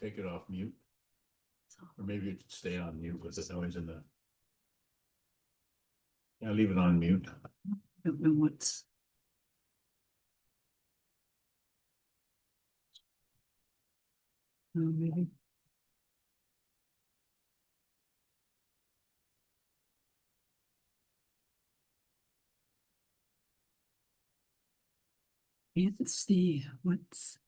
take it off mute. Or maybe it should stay on mute with the noise in the. Yeah, leave it on mute. Don't know what's. Oh, maybe. It's the what's.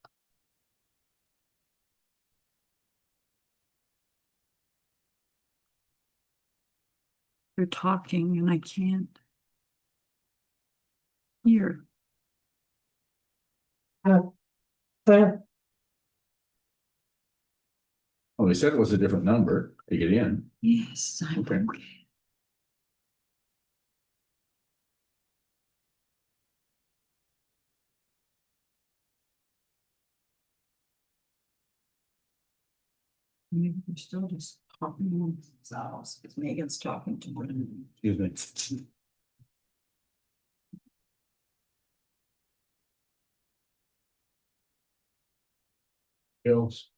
They're talking and I can't hear. Oh, they said it was a different number to get in. Yes, I'm Okay. okay. Maybe we're still just talking amongst ourselves because Megan's talking to Brendan. Excuse me. Bills.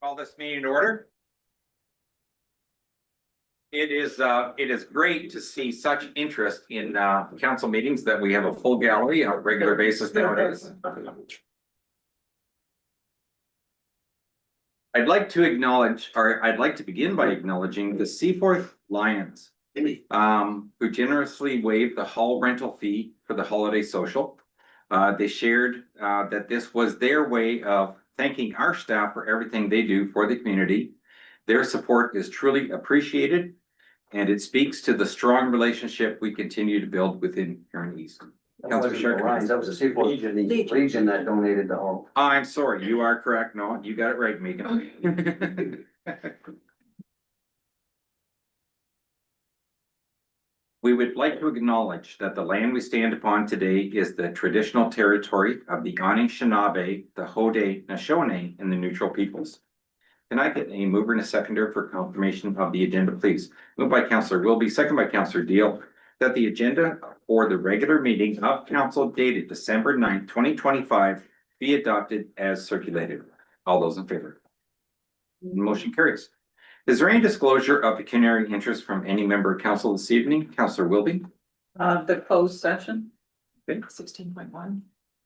Call this meeting to order. It is great to see such interest in council meetings that we have a full gallery on a regular basis nowadays. I'd like to begin by acknowledging the Seaforth Lions, who generously waived the hall rental fee for the holiday social. They shared that this was their way of thanking our staff for everything they do for the community. Their support is truly appreciated, and it speaks to the strong relationship we continue to build within Huron East. That wasn't the Lions, that was the Seaforth Legion that donated the hall. I'm sorry, you are correct. No, you got it right, Megan. We would like to acknowledge that the land we stand upon today is the traditional territory of the Anishinaabe, the Haudenosaunee, and the neutral peoples. Can I get a mover and a seconder for confirmation of the agenda, please? Moved by Councillor Wilby, second by Councillor Deal, that the agenda for the regular meeting of council dated December 9th, 2025 be adopted as circulated. All those in favor? Motion carries. Is there any disclosure of pecuniary interest from any member of council this evening? Councillor Wilby? The closed session. Okay. 16.1,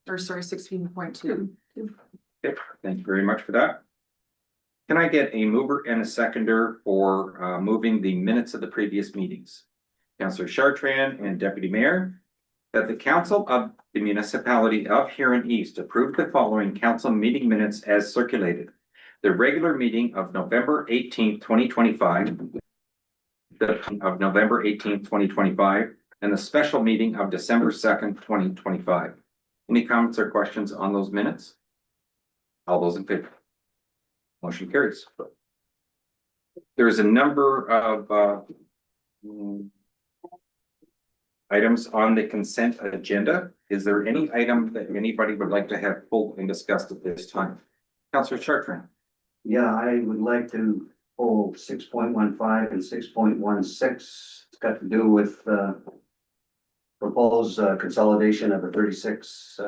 or sorry, 16.2. Okay, thank you very much for that. Can I get a mover and a seconder for moving the minutes of the previous meetings? Councillor Chartrand and Deputy Mayor, that the Council of the Municipality of Huron East approve the following council meeting minutes as circulated. The regular meeting of November 18th, 2025, of November 18th, 2025, and the special meeting of December 2nd, 2025. Any comments or questions on those minutes? All those in favor? Motion carries. There is a number of items on the consent agenda. Is there any item that anybody would like to have pulled and discussed at this time? Councillor Chartrand. Yeah, I would like to pull 6.15 and 6.16. It's got to do with proposed consolidation of the 36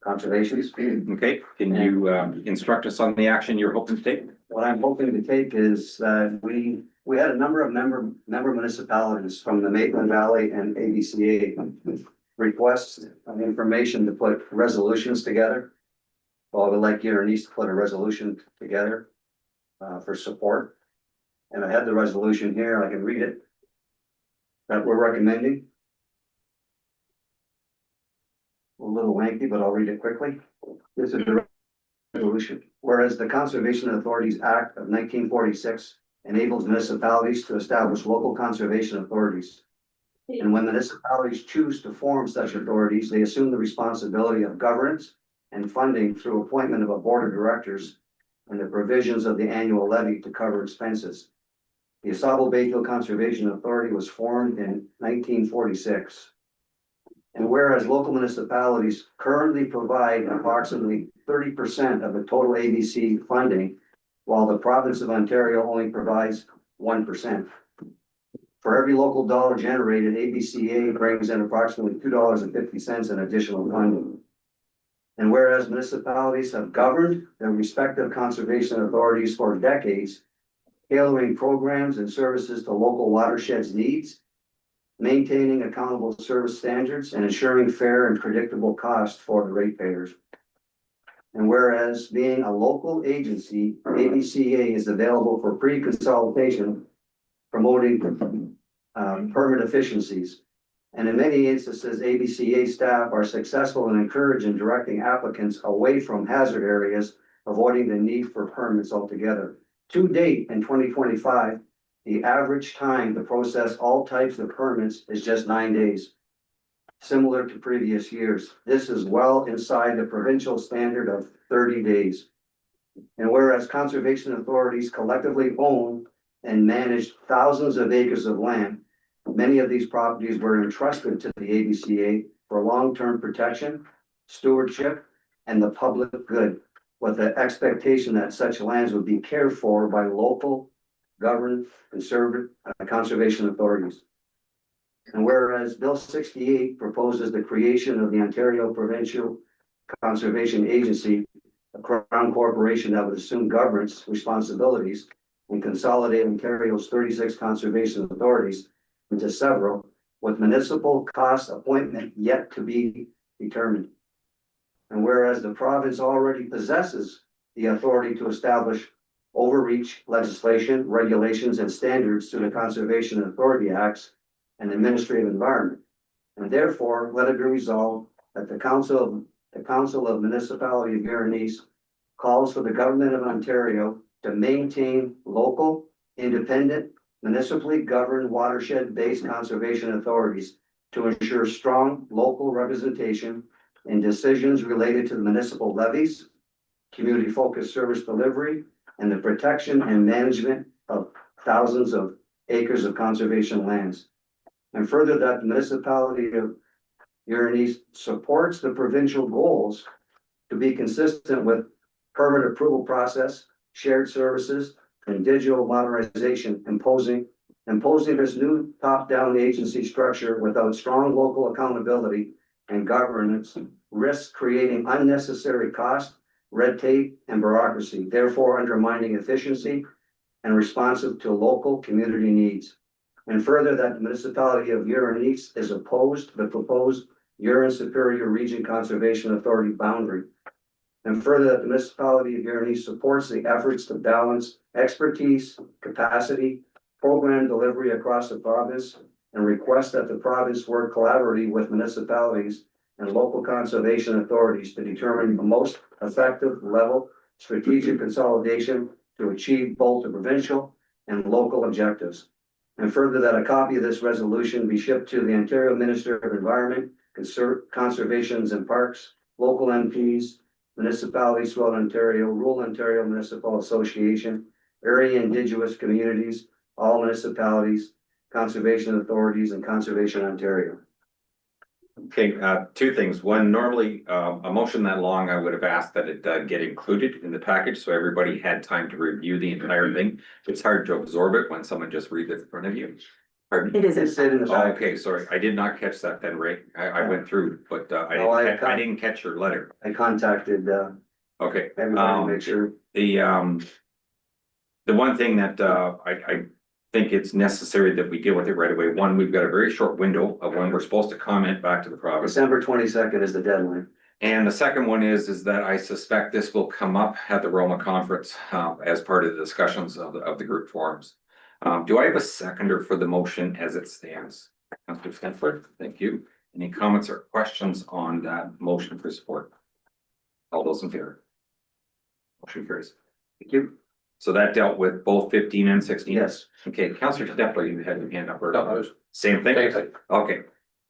conservations. Okay, can you instruct us on the action you're hoping to take? What I'm hoping to take is that we had a number of member municipalities from the Maitland Valley and ABCA request information to put resolutions together. Well, I would like Huron East to put a resolution together for support. And I have the resolution here, I can read it. That we're recommending. A little lengthy, but I'll read it quickly. This is a resolution. Whereas the Conservation Authorities Act of 1946 enables municipalities to establish local conservation authorities. And when municipalities choose to form such authorities, they assume the responsibility of governance and funding through appointment of a board of directors and the provisions of the annual levy to cover expenses. The Asable Bay Hill Conservation Authority was formed in 1946. And whereas local municipalities currently provide approximately 30% of the total ABC funding, while the province of Ontario only provides 1%. For every local dollar generated, ABCA brings in approximately $2.50 in additional funding. And whereas municipalities have governed their respective conservation authorities for decades, tailoring programs and services to local watersheds needs, maintaining accountable service standards, and ensuring fair and predictable costs for the ratepayers. And whereas being a local agency, ABCA is available for pre-consultation, promoting permit efficiencies. And in many instances, ABCA staff are successful in encouraging directing applicants away from hazard areas, avoiding the need for permits altogether. To date, in 2025, the average time to process all types of permits is just 9 days, similar to previous years. This is well inside the provincial standard of 30 days. And whereas conservation authorities collectively own and manage thousands of acres of land, many of these properties were entrusted to the ABCA for long-term protection, stewardship, and the public good, with the expectation that such lands would be cared for by local governed conservation authorities. And whereas Bill 68 proposes the creation of the Ontario Provincial Conservation Agency, a crown corporation that would assume governance responsibilities and consolidate Ontario's 36 conservation authorities into several, with municipal cost appointment yet to be determined. And whereas the province already possesses the authority to establish overreach legislation, regulations, and standards through the Conservation Authority Acts and the Ministry of Environment. And therefore, let it be resolved that the Council of Municipality of Huron calls for the Government of Ontario to maintain local, independent, municipally governed watershed-based conservation authorities to ensure strong local representation in decisions related to the municipal levies, community-focused service delivery, and the protection and management of thousands of acres of conservation lands. And further, that the municipality of Huron supports the provincial goals to be consistent with permit approval process, shared services, and digital modernization, imposing this new top-down agency structure without strong local accountability and governance risks creating unnecessary cost, red tape, and bureaucracy, therefore undermining efficiency and responsive to local community needs. And further, that the municipality of Huron is opposed to the proposed Huron Superior Region Conservation Authority boundary. And further, that the municipality of Huron supports the efforts to balance expertise, capacity, program delivery across the province, and requests that the province work collaboratively with municipalities and local conservation authorities to determine the most effective level strategic consolidation to achieve both the provincial and local objectives. And further, that a copy of this resolution be shipped to the Ontario Minister of Environment, Conservations and Parks, local MPs, municipalities throughout Ontario, Rural Ontario Municipal Association, area Indigenous communities, all municipalities, conservation authorities, and Conservation Ontario. Okay, two things. One, normally, a motion that long, I would have asked that it get included in the package, so everybody had time to review the entire thing. It's hard to absorb it when someone just reads it in front of you. Pardon? It is. It's said in the Oh, back. okay, sorry, I did not catch that then, Ray. I went through, but No, I didn't catch your letter. I contacted Okay. everybody to make sure. The one thing that I think it's necessary that we deal with it right away. One, we've got a very short window of when we're supposed to comment back to the province. December 22nd is the deadline. And the second one is that I suspect this will come up at the Roma conference as part of the discussions of the group forums. Do I have a seconder for the motion as it stands? Councilor Stanford, thank you. Any comments or questions on that motion for support? All those in favor? Motion carries. Thank you. So that dealt with both 15 and 16? Yes. Okay, Counselor Stepler, you had your hand up. No, I was- Same thing? Same thing. Okay.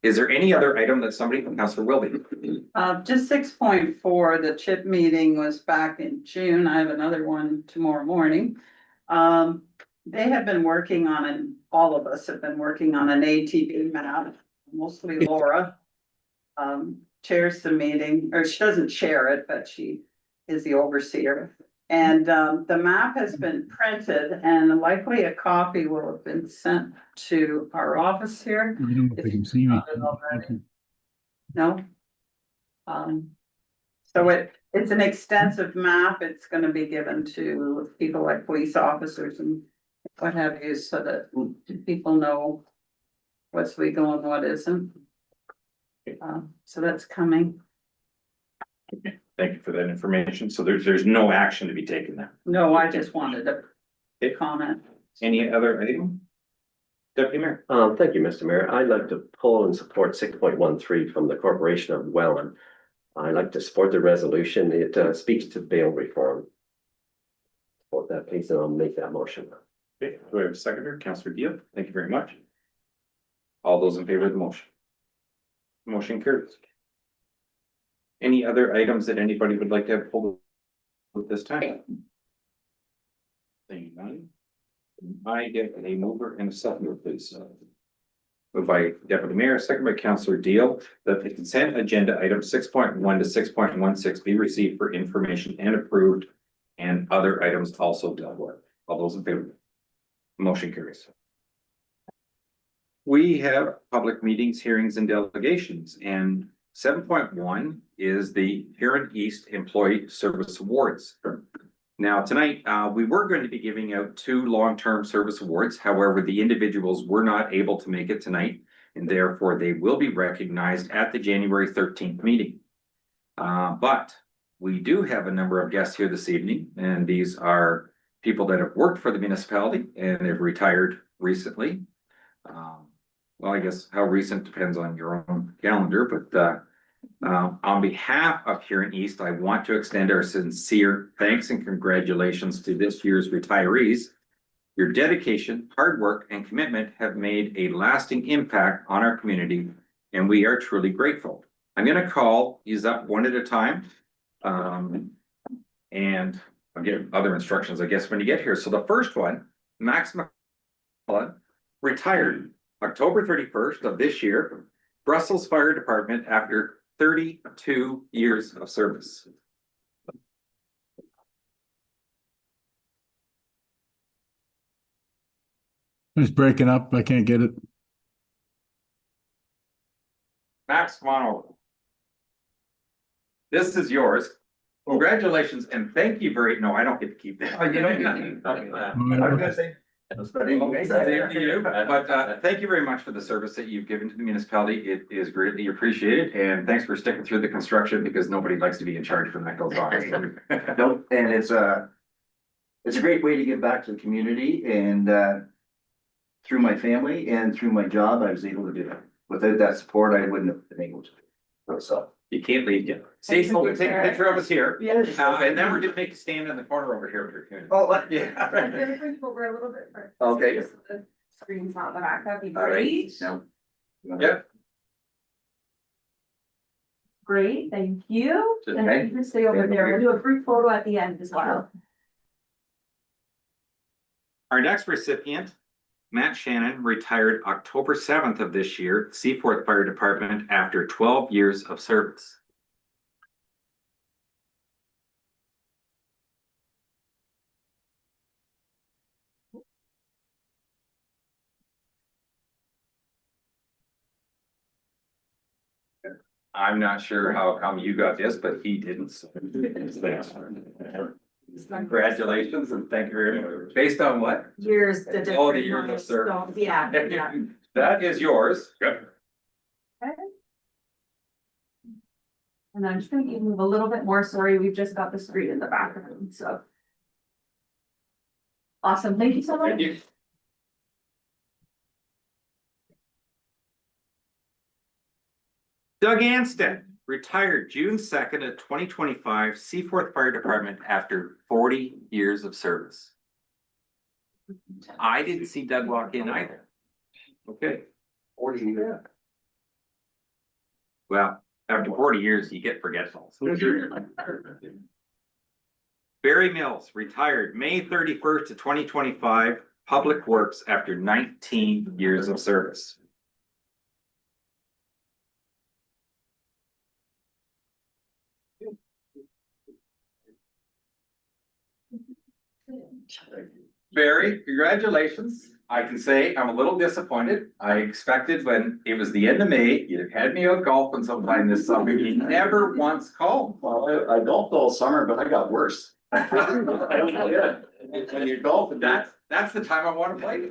Is there any other item that somebody, Counselor Wilby? Just 6.4, the CHIP meeting was back in June. I have another one tomorrow morning. They have been working on all of us have been working on an ATV map, mostly Laura. Chairs the meeting, or she doesn't chair it, but she is the overseer. And the map has been printed and likely a copy will have been sent to our office here. I don't know if they can see me. No? So it's an extensive map. It's gonna be given to people like police officers and what have you, so that people know what's legal and what isn't. So that's coming. Thank you for that information. So there's no action to be taken there. No, I just wanted to comment. Any other item? Deputy Mayor? Thank you, Mr. Mayor. I'd like to pull and support 6.13 from the Corporation of Welland. I'd like to support the resolution. It speaks to bail reform. Support that, please, and I'll make that motion. Okay, do I have a seconder? Counselor Deal, thank you very much. All those in favor of the motion? Motion carries. Any other items that anybody would like to have pulled at this time? Seeing none. I get a mover and a seconder, please. Moved by Deputy Mayor, second by Counselor Deal, that the consent agenda items 6.1 to 6.16 be received for information and approved, and other items also dealt with. All those in favor? Motion carries. We have public meetings, hearings, and delegations, and 7.1 is the Huron East Employee Service Awards. Now, tonight, we were going to be giving out 2 long-term service awards. However, the individuals were not able to make it tonight, and therefore they will be recognized at the January 13th meeting. But we do have a number of guests here this evening, and these are people that have worked for the municipality and have retired recently. Well, I guess how recent depends on your own calendar, but on behalf of Huron East, I want to extend our sincere thanks and congratulations to this year's retirees. Your dedication, hard work, and commitment have made a lasting impact on our community, and we are truly grateful. I'm going to call these up one at a time. And I'll give other instructions, I guess, when you get here. So the first one, Max McCullough, retired October 31st of this year, Brussels Fire Department, after 32 years of service. It's breaking up. I can't get it. Max, come on over. This is yours. Congratulations and thank you no, I don't get to keep that. You don't get it. I was gonna say. Okay, same to you, but thank you very much for the service that you've given to the municipality. It is greatly appreciated, and thanks for sticking through the construction because nobody likes to be in charge when that goes on. Nope, and it's a great way to give back to the community and through my family and through my job, I was able to do it. Without that support, I wouldn't have been able to do it. So. You can't leave yet. Stacey, we'll take a picture of us here. Yes. And then we're gonna make you stand in the corner over here with your community. Oh, Yeah. I'm gonna bring over a little bit for. Okay. Just the screen's not in the back, that'd be All right. great. No. Yep. Great, thank you. Okay. And then you can stay over there. We'll do a group photo at the end as well. Our next recipient, Matt Shannon, retired October 7th of this year, Seaforth Fire Department, after 12 years of service. I'm not sure how come you got this, but he didn't. So thanks. Congratulations and thank you very much. Based on what? Years, the different. Oh, the years of service. milestones. Yeah, yeah. That is yours. Yep. And I'm just gonna even move a little bit more, sorry, we've just got the screen in the background, so. Awesome, thank you so much. Thank you. Doug Ansted, retired June 2nd of 2025, Seaforth Fire Department after 40 years of service. I didn't see Doug walk in either. Okay, 40 years. well, after 40 years, you get forgetful. Barry Mills, retired May 31st of 2025, Public Works after 19 years of service. Barry, congratulations. I can say I'm a little disappointed. I expected when it was the end of May, you'd had me out golfing sometime this summer. You never once called. Well, I golfed all summer, but I got worse. When you're golfing, that's the time I want to play.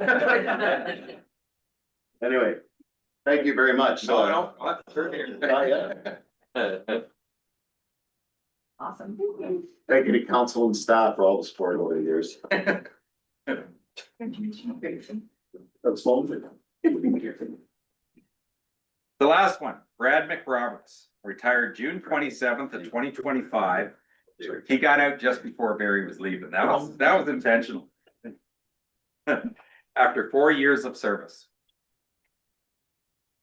Anyway, thank you very much. No, that's for here. Awesome. Thank you to council and staff for all the support over the years. That's all. The last one, Brad McRoberts, retired June 27th of 2025. He got out just before Barry was leaving. That was intentional. After 4 years of service.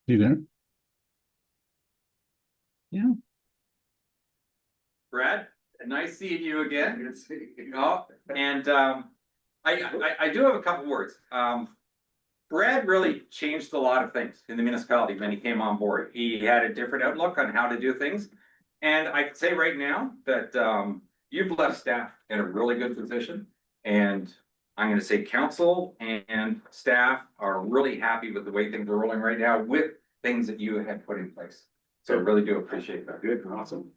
You there? Yeah. Brad, nice seeing you again. Oh, and I do have a couple words. Brad really changed a lot of things in the municipality when he came on board. He had a different outlook on how to do things. And I can say right now that you've left staff in a really good position. And I'm going to say council and staff are really happy with the way things are rolling right now with things that you had put in place. So I really do appreciate that. Good, awesome.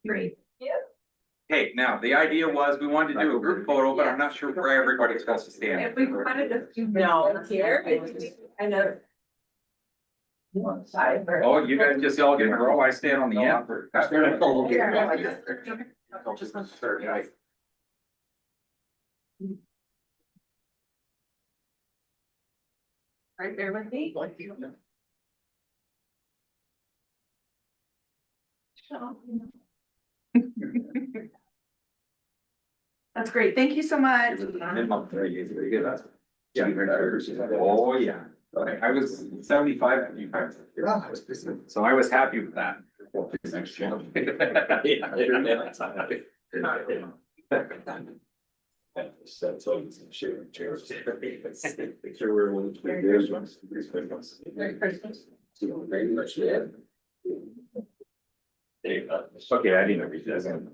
Great. Okay, now the idea was we wanted to do a group photo, but I'm not sure where everybody's supposed to stand. If we wanted a few minutes here, I know. Oh, you guys just all get a row. I stand on the end. Right there with me. That's great. Thank you so much. Oh, yeah. I was 75. So I was happy with that. That's all. Sharing chairs. Sure, we're one of the years. Merry Christmas. Very much, yeah. Okay, I didn't read that.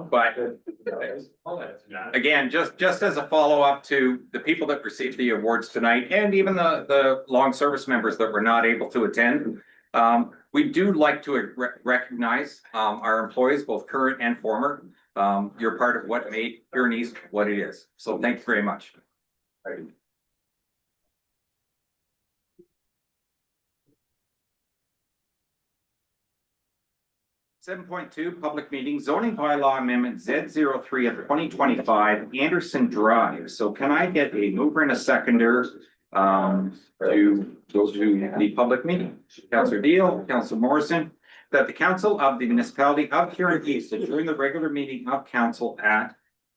But again, just as a follow-up to the people that received the awards tonight, and even the long service members that were not able to attend, we do like to recognize our employees, both current and former. You're part of what made Huron East what it is. So thank you very much. 7.2, public meeting, zoning bylaw amendment Z03 of 2025, Anderson Drive. So can I get a mover and a seconder to go to the public meeting? Councillor Deal, Councillor Morrison, that the council of the municipality of Huron East adjourn the regular meeting of council at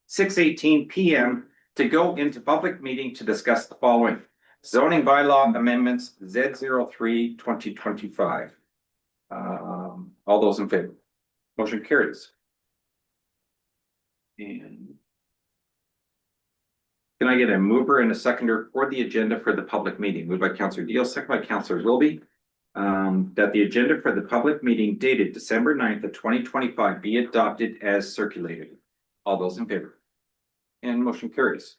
6:18 p.m. to go into public meeting to discuss the following: zoning bylaw amendments Z03 2025. All those in favor? Motion carries. And can I get a mover and a seconder for the agenda for the public meeting? Moved by Councillor Deal, second by Councillor Wilby. That the agenda for the public meeting dated December 9th of 2025 be adopted as circulated. All those in favor? And motion carries.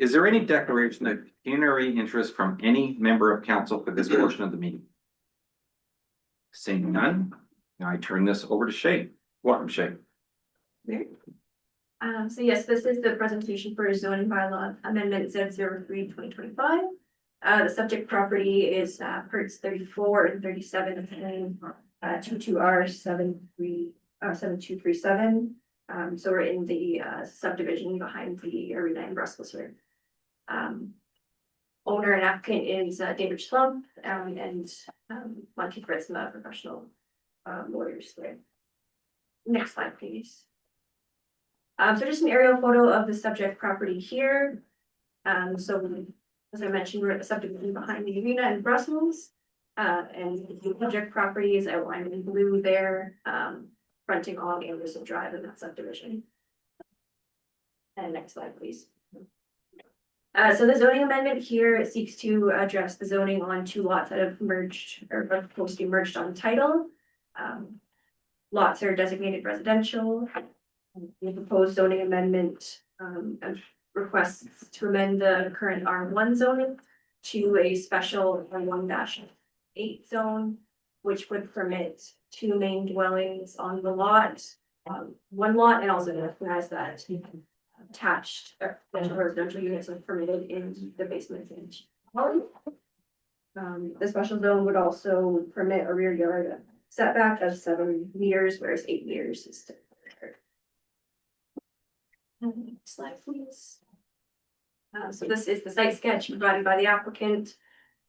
Is there any declaration of pecuniary interest from any member of council for this portion of the meeting? Seeing none, now I turn this over to Shay. Welcome, Shay. So yes, this is the presentation for zoning bylaw amendment Z03 2025. The subject property is parts 34 and 37 and 22R 7237. So we're in the subdivision behind the arena in Brussels here. owner and applicant is David Schlump, and Monty Fritzma, professional lawyers there. Next slide, please. So just an aerial photo of the subject property here. So as I mentioned, we're at the subdivision behind the arena in Brussels. And the subject property is outlined in blue there, fronting on Anderson Drive in that subdivision. And next slide, please. So the zoning amendment here seeks to address the zoning on 2 lots that have merged or are supposed to be merged on title. Lots are designated residential. The proposed zoning amendment requests to amend the current R1 zoning to a special R1-8 zone, which would permit 2 main dwellings on the lot, 1 lot, and also recognize that attached residential units are permitted in the basement. The special zone would also permit a rear yard setback of 7 meters, whereas 8 meters is standard. Next slide, please. So this is the site sketch provided by the applicant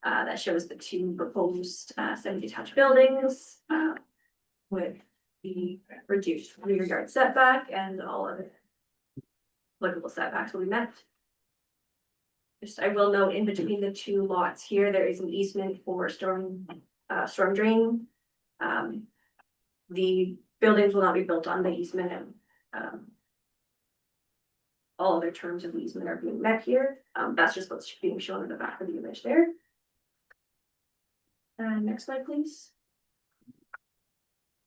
that shows the 2 proposed semi-detached buildings with the reduced rear yard setback, and all of the applicable setbacks will be met. Just I will note, in between the 2 lots here, there is an easement for storm drain. The buildings will not be built on the easement, and all other terms of the easement are being met here. That's just what's being shown in the back of the image there. Next slide, please.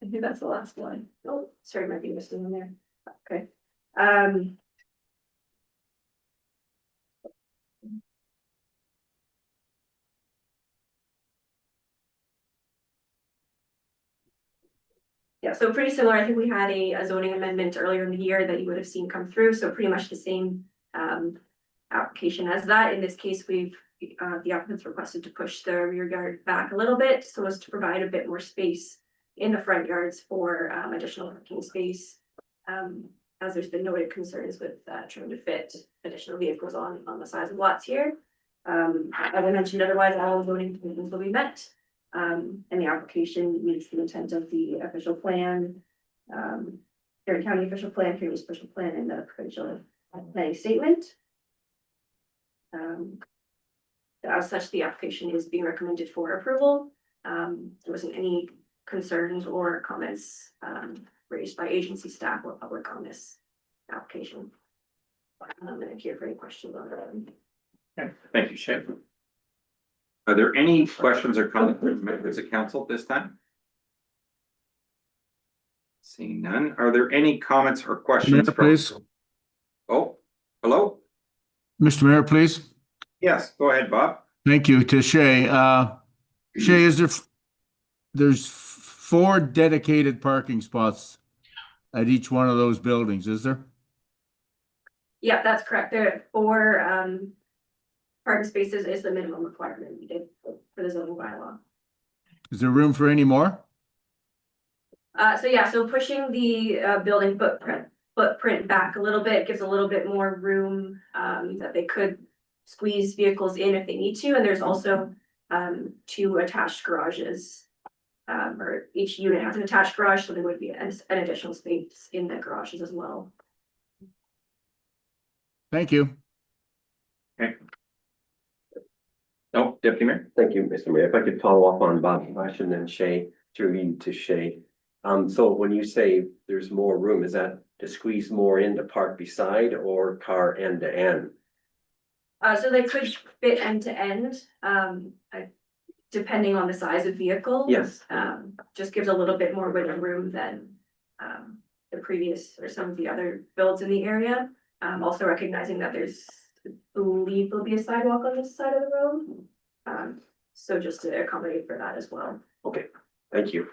I think that's the last one. Oh, sorry, might be missing in there. Okay. Yeah, so pretty similar. I think we had a zoning amendment earlier in the year that you would have seen come through. So pretty much the same application as that. In this case, we've the applicants requested to push the rear yard back a little bit so as to provide a bit more space in the front yards for additional parking space. As there's been noted concerns with trying to fit additional vehicles on the size of lots here. As I mentioned, otherwise all zoning conditions will be met. And the application meets the intent of the official plan, Huron County official plan, previous official plan, and the provincial planning statement. As such, the application is being recommended for approval. There wasn't any concerns or comments raised by agency staff or public on this application. I'm here for any questions on that. Okay, thank you, Shay. Are there any questions or comments from members of council at this time? Seeing none, are there any comments or questions? Please, Oh, hello? Mr. Mayor, please. Yes, go ahead, Bob. Thank you to Shay. Shay, there's 4 dedicated parking spots at each one of those buildings, is there? Yeah, that's correct. There are 4 parking spaces is the minimum requirement we did for the zoning bylaw. Is there room for any more? So yeah, so pushing the building footprint back a little bit gives a little bit more room that they could squeeze vehicles in if they need to. And there's also 2 attached garages. Or each unit has an attached garage, so there would be an additional space in the garages as well. Thank you. Okay. No, Deputy Mayor? Thank you, Mr. Mayor. If I could follow up on Bob's question and Shay, to Shay. So when you say there's more room, is that to squeeze more in to park beside or car end to end? So they could fit end to end, depending on the size of vehicle. Yes. Just gives a little bit more wiggle room than the previous or some of the other builds in the area. Also recognizing that there's, I believe there'll be a sidewalk on this side of the road. So just to accommodate for that as well. Okay, thank you.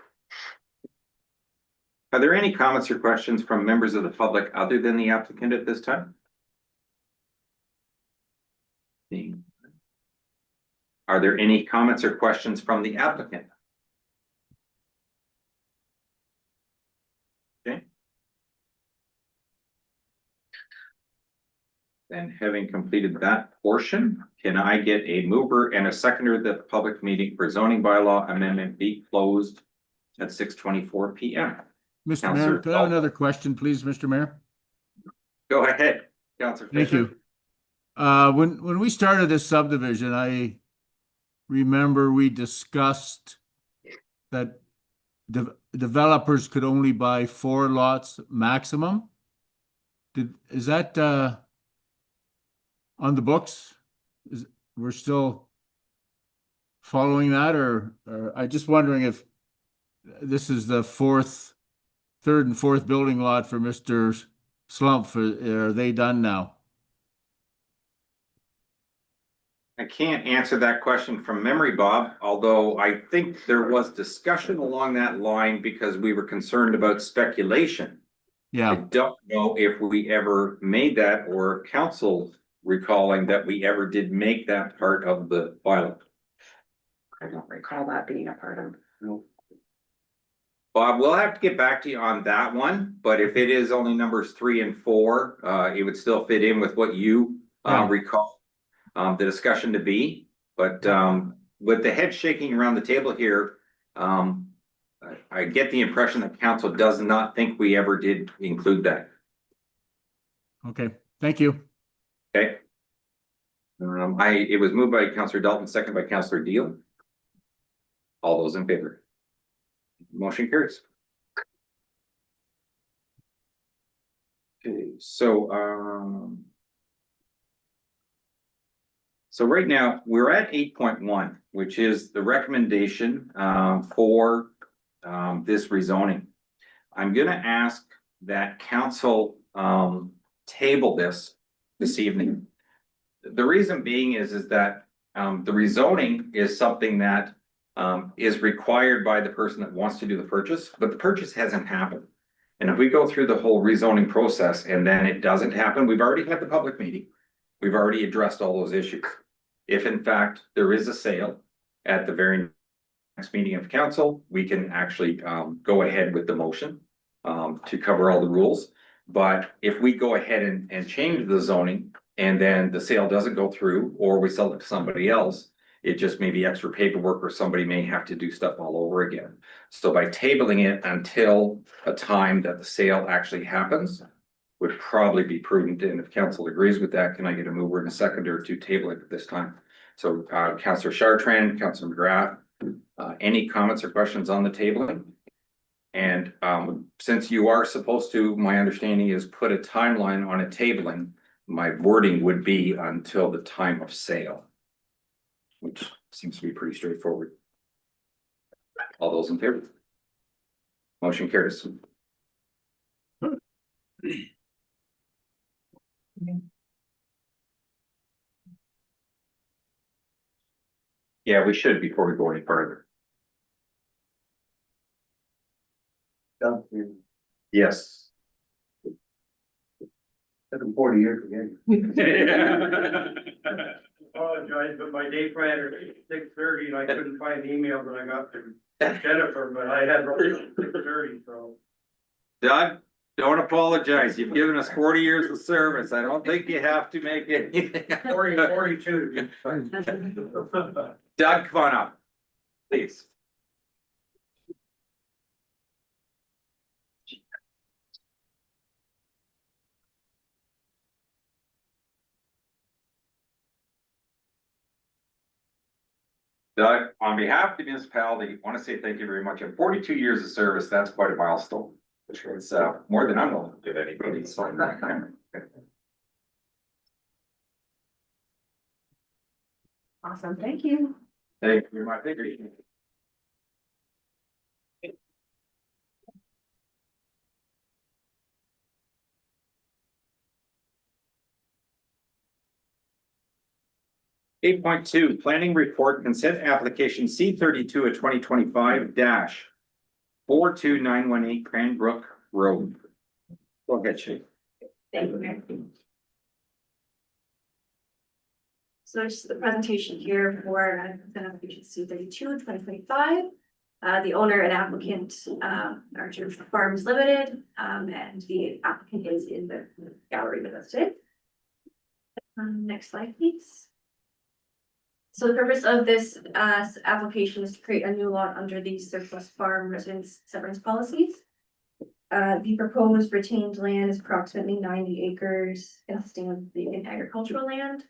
Are there any comments or questions from members of the public other than the applicant at this time? Seeing. Are there any comments or questions from the applicant? Okay. Then having completed that portion, Can I get a mover and a seconder that the public meeting for zoning bylaw amendment be closed at 6:24 PM? Mr. Counselor Mayor, could I have Dalton. another question, please, Mr. Mayor? Go ahead, Counselor Thank Fisher. you. When we started this subdivision, I remember we discussed that developers could only buy 4 lots maximum. Is that, on the books? We're still following that, or I just wondering if this is the third and fourth building lot for Mr. Slump. Are they done now? I can't answer that question from memory, Bob, although I think there was discussion along that line because we were concerned about speculation. I Yeah, don't know if we ever made that or council recalling that we ever did make that part of the bylaw. I don't recall that being a part of. Bob, we'll have to get back to you on that one, but if it is only numbers 3 and 4, it would still fit in with what you Yeah. recall the discussion to be. But with the head shaking around the table here, I get the impression that council does not think we ever did include that. okay, thank you. Okay. It was moved by Councillor Dalton, second by Councillor Deal. All those in favor? Motion carries. Okay, so right now, we're at 8.1, which is the recommendation for this rezoning. I'm gonna ask that council table this evening. The reason being is that the rezoning is something that is required by the person that wants to do the purchase, but the purchase hasn't happened. And if we go through the whole rezoning process and then it doesn't happen, we've already had the public meeting. We've already addressed all those issues. If in fact there is a sale at the very next meeting of council, we can actually go ahead with the motion to cover all the rules. But if we go ahead and change the zoning and then the sale doesn't go through, or we sell it to somebody else, it just may be extra paperwork or somebody may have to do stuff all over again. So by tabling it until a time that the sale actually happens would probably be prudent. And if council agrees with that, can I get a mover and a seconder to table it at this time? So Councillor Chartrand, Councillor McGrath, any comments or questions on the tabling? And since you are supposed to, my understanding is put a timeline on a tabling, my wording would be until the time of sale, which seems to be pretty straightforward. All those in favor? Motion carries. Yeah, we should before we go any further. Yes. Took them 40 years to Apologize, but my day planner is 6:30 and I couldn't find the email that I got from Jennifer, but I had 6:30, so. Doug, don't apologize. You've given us 40 years of service. I don't think you have to make anything. 42. Doug, come on up, please. Doug, on behalf of the municipality, I want to say thank you very much. In 42 years of service, that's quite a milestone. It's more than I'm going to give anybody. So Awesome, thank you. thank you very much. 8.2, planning report consent application C32 of 2025-42918 Cranbrook Road. Go ahead, Shay. Thank you, Mayor. So this is the presentation here for consent application C32 2025. The owner and applicant are Church Farms Limited, and the applicant is in the gallery with us today. Next slide, please. So the purpose of this application is to create a new lot under the surplus farm residence severance policies. The proposed retained land is approximately 90 acres, consisting of vacant agricultural land.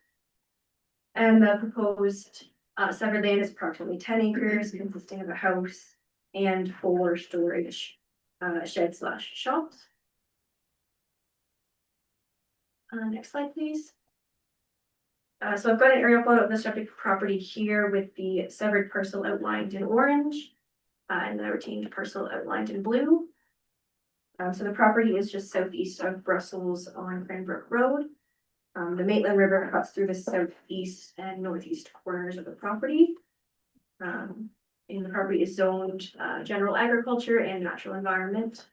And the proposed severed land is approximately 10 acres, consisting of a house and 4 storage shed slash shops. Next slide, please. So I've got an aerial photo of the subject property here with the severed parcel outlined in orange and the retained parcel outlined in blue. So the property is just southeast of Brussels on Cranbrook Road. The Maitland River cuts through the southeast and northeast corners of the property. And the property is zoned general agriculture and natural environment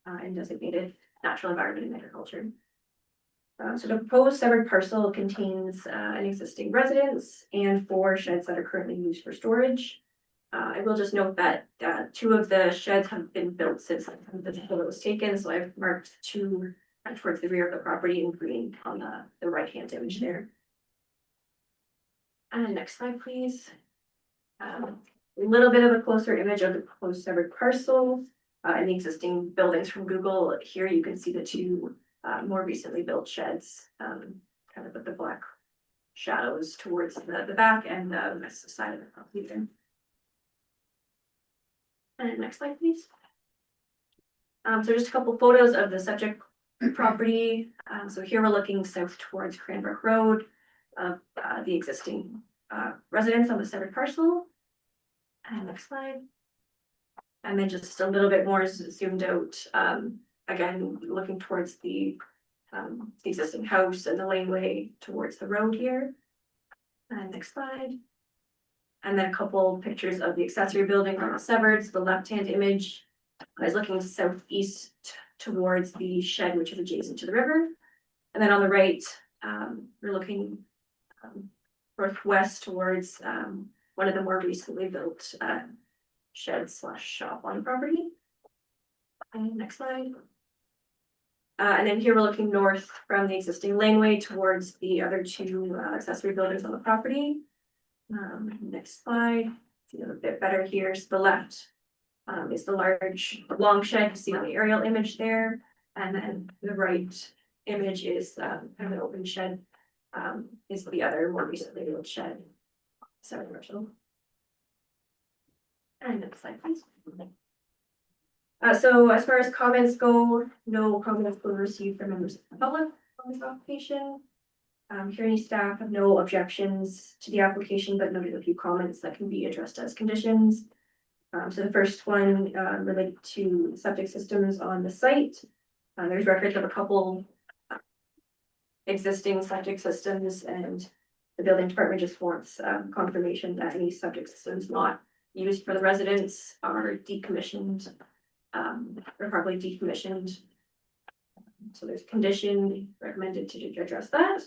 and designated natural environment and agriculture. So the proposed severed parcel contains an existing residence and 4 sheds that are currently used for storage. I will just note that 2 of the sheds have been built since the photo was taken, so I've marked 2 towards the rear of the property in green on the right-hand image there. And next slide, please. A little bit of a closer image of the proposed severed parcel and the existing buildings from Google. Here you can see the 2 more recently built sheds, kind of with the black shadows towards the back and the west side of the property there. And next slide, please. So just a couple photos of the subject property. So here we're looking south towards Cranbrook Road of the existing residence on the severed parcel. And next slide. And then just a little bit more zoomed out, again, looking towards the existing house and the laneway towards the road here. And next slide. And then a couple pictures of the accessory building on the severed. So the left-hand image is looking southeast towards the shed, which is adjacent to the river. And then on the right, we're looking northwest towards one of the more recently built shed slash shop on property. And next slide. And then here we're looking north from the existing laneway towards the other 2 accessory buildings on the property. Next slide. See a bit better here. So the left is the large long shed you see on the aerial image there. And then the right image is kind of an open shed, is the other more recently built shed. So commercial. And next slide, please. So as far as comments go, no comments were received from members of the public on this application. Hearing staff have no objections to the application, but noted a few comments that can be addressed as conditions. So the first one related to septic systems on the site. There's records of a couple existing septic systems, and the building department just wants confirmation that any septic systems not used for the residents are decommissioned, or properly decommissioned. So there's a condition recommended to address that.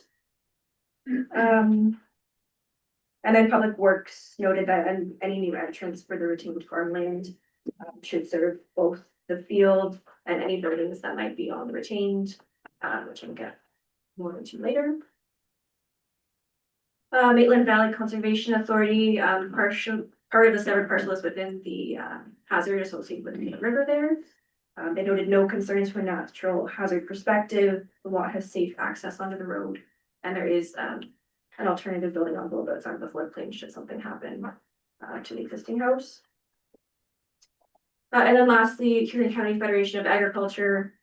And then Public Works noted that any new entrance for the retained farmland should serve both the field and any buildings that might be on the retained, which I'll get more into later. Maitland Valley Conservation Authority, part of the severed parcel is within the hazard associated with the river there. They noted no concerns from a natural hazard perspective. The lot has safe access onto the road, and there is an alternative building on both sides of the floodplain should something happen to the existing house. And then lastly, Huron County Federation of Agriculture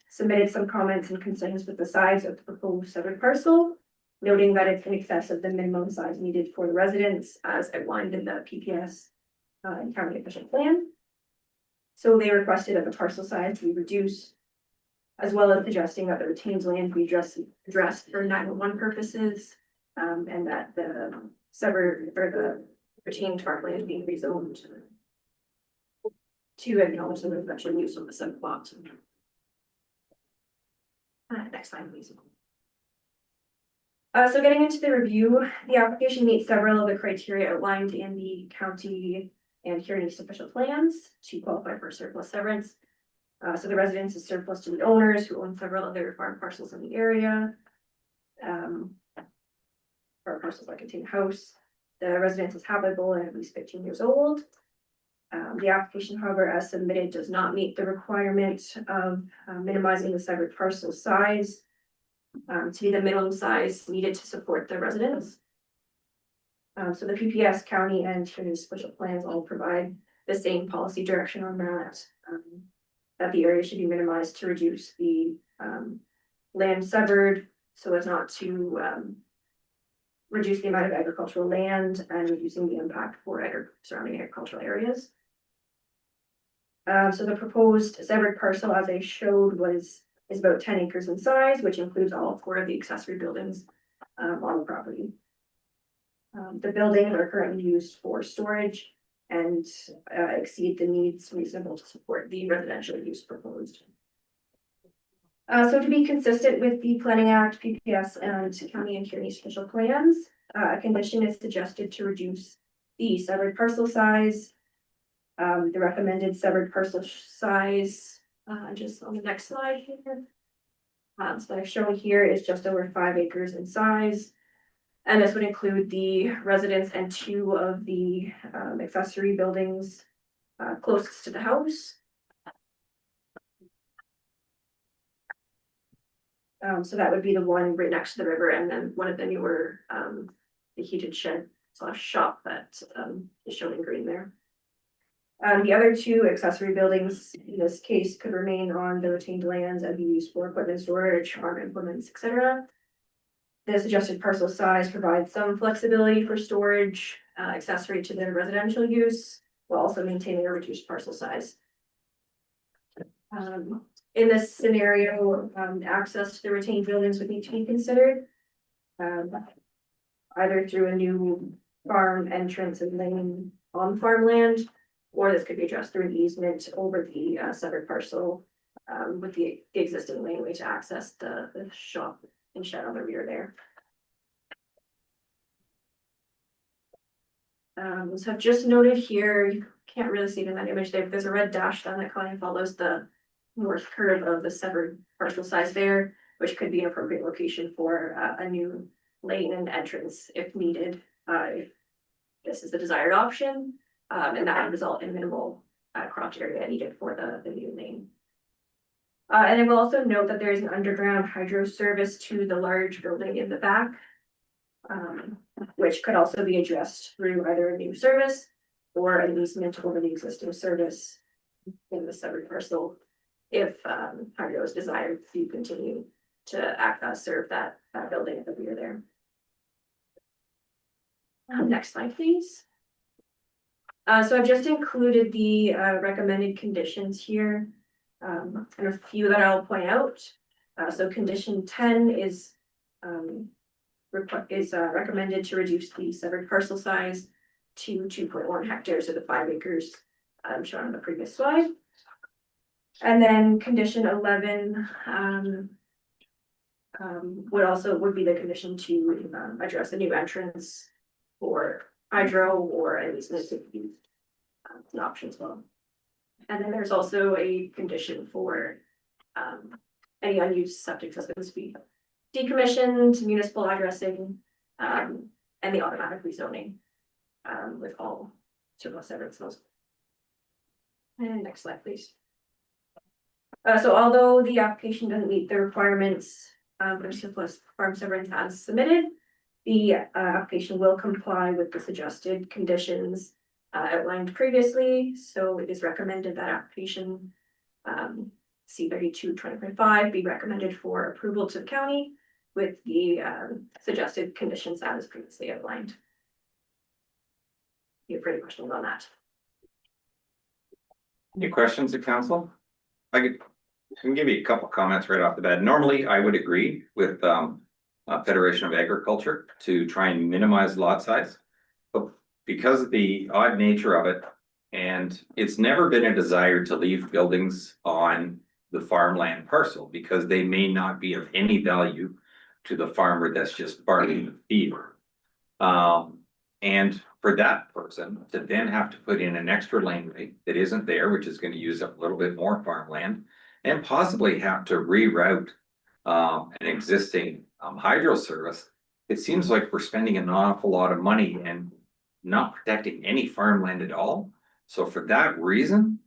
submitted some comments and concerns with the size of the proposed severed parcel, noting that it's in excess of the minimum size needed for the residents as outlined in the PPS and county official plan. So they requested that the parcel size be reduced, as well as suggesting that the retained land be addressed for 911 purposes, and that the severed or the retained farmland being rezoned to acknowledge the residential use of the subplot. Next slide, please. So getting into the review, the application meets several of the criteria outlined in the county and Huron East official plans to qualify for surplus severance. So the residence is surplus to the owners who own several other farm parcels in the area. Farm parcels that contain a house. the residence is habitable and at least 15 years old. The application, however, as submitted, does not meet the requirement of minimizing the severed parcel size to be the minimum size needed to support the residence. So the PPS, county, and community special plans all provide the same policy direction on that. That the area should be minimized to reduce the land severed so as not to reduce the amount of agricultural land and reducing the impact for surrounding agricultural areas. So the proposed severed parcel, as I showed, is about 10 acres in size, which includes all 4 of the accessory buildings on the property. The buildings are currently used for storage and exceed the needs reasonable to support the residential use proposed. So to be consistent with the Planning Act, PPS, and county and community special plans, a condition is suggested to reduce the severed parcel size. The recommended severed parcel size, just on the next slide here. So I've shown here is just over 5 acres in size. And this would include the residence and 2 of the accessory buildings closest to the house. So that would be the one right next to the river, and then one of the newer, the heated shed / shop that is shown in green there. The other 2 accessory buildings in this case could remain on the retained lands and be used for equipment storage, farm implements, etc. The suggested parcel size provides some flexibility for storage, accessory to the residential use, while also maintaining a reduced parcel size. In this scenario, access to the retained buildings would need to be considered. Either through a new farm entrance and lane on farmland, or this could be addressed through an easement over the severed parcel with the existing laneway to access the shop and shed on the rear there. So I've just noted here, you can't really see it in that image there, but there's a red dash down that kind of follows the north curve of the severed parcel size there, which could be an appropriate location for a new lane and entrance if needed, if this is the desired option, and that would result in minimal crotch area needed for the new lane. And I will also note that there is an underground hydro service to the large building in the back, which could also be addressed through either a new service or an easement over the existing service in the severed parcel, if hydro is desired to continue to serve that building at the rear there. Next slide, please. So I've just included the recommended conditions here. And a few that I'll point out. So condition 10 is recommended to reduce the severed parcel size to 2.1 hectares, or the 5 acres shown on the previous slide. And then condition 11 would be the condition to address a new entrance for hydro or an easement to be an option as well. And then there's also a condition for any unused septic systems to be decommissioned, municipal addressing, and the automatic rezoning with all surplus severances. And next slide, please. So although the application doesn't meet the requirements for surplus farm severance as submitted, the application will comply with the suggested conditions outlined previously. So it is recommended that application C32/2025 be recommended for approval to the county with the suggested conditions as previously outlined. Do you have any questions on that? Any questions of council? I can give you a couple comments right off the bat. Normally, I would agree with Federation of Agriculture to try and minimize lot size. But because of the odd nature of it, and it's never been a desire to leave buildings on the farmland parcel because they may not be of any value to the farmer that's just farming the feed. And for that person to then have to put in an extra laneway that isn't there, which is going to use up a little bit more farmland, and possibly have to reroute an existing hydro service, it seems like we're spending an awful lot of money and not protecting any farmland at all. So for that reason,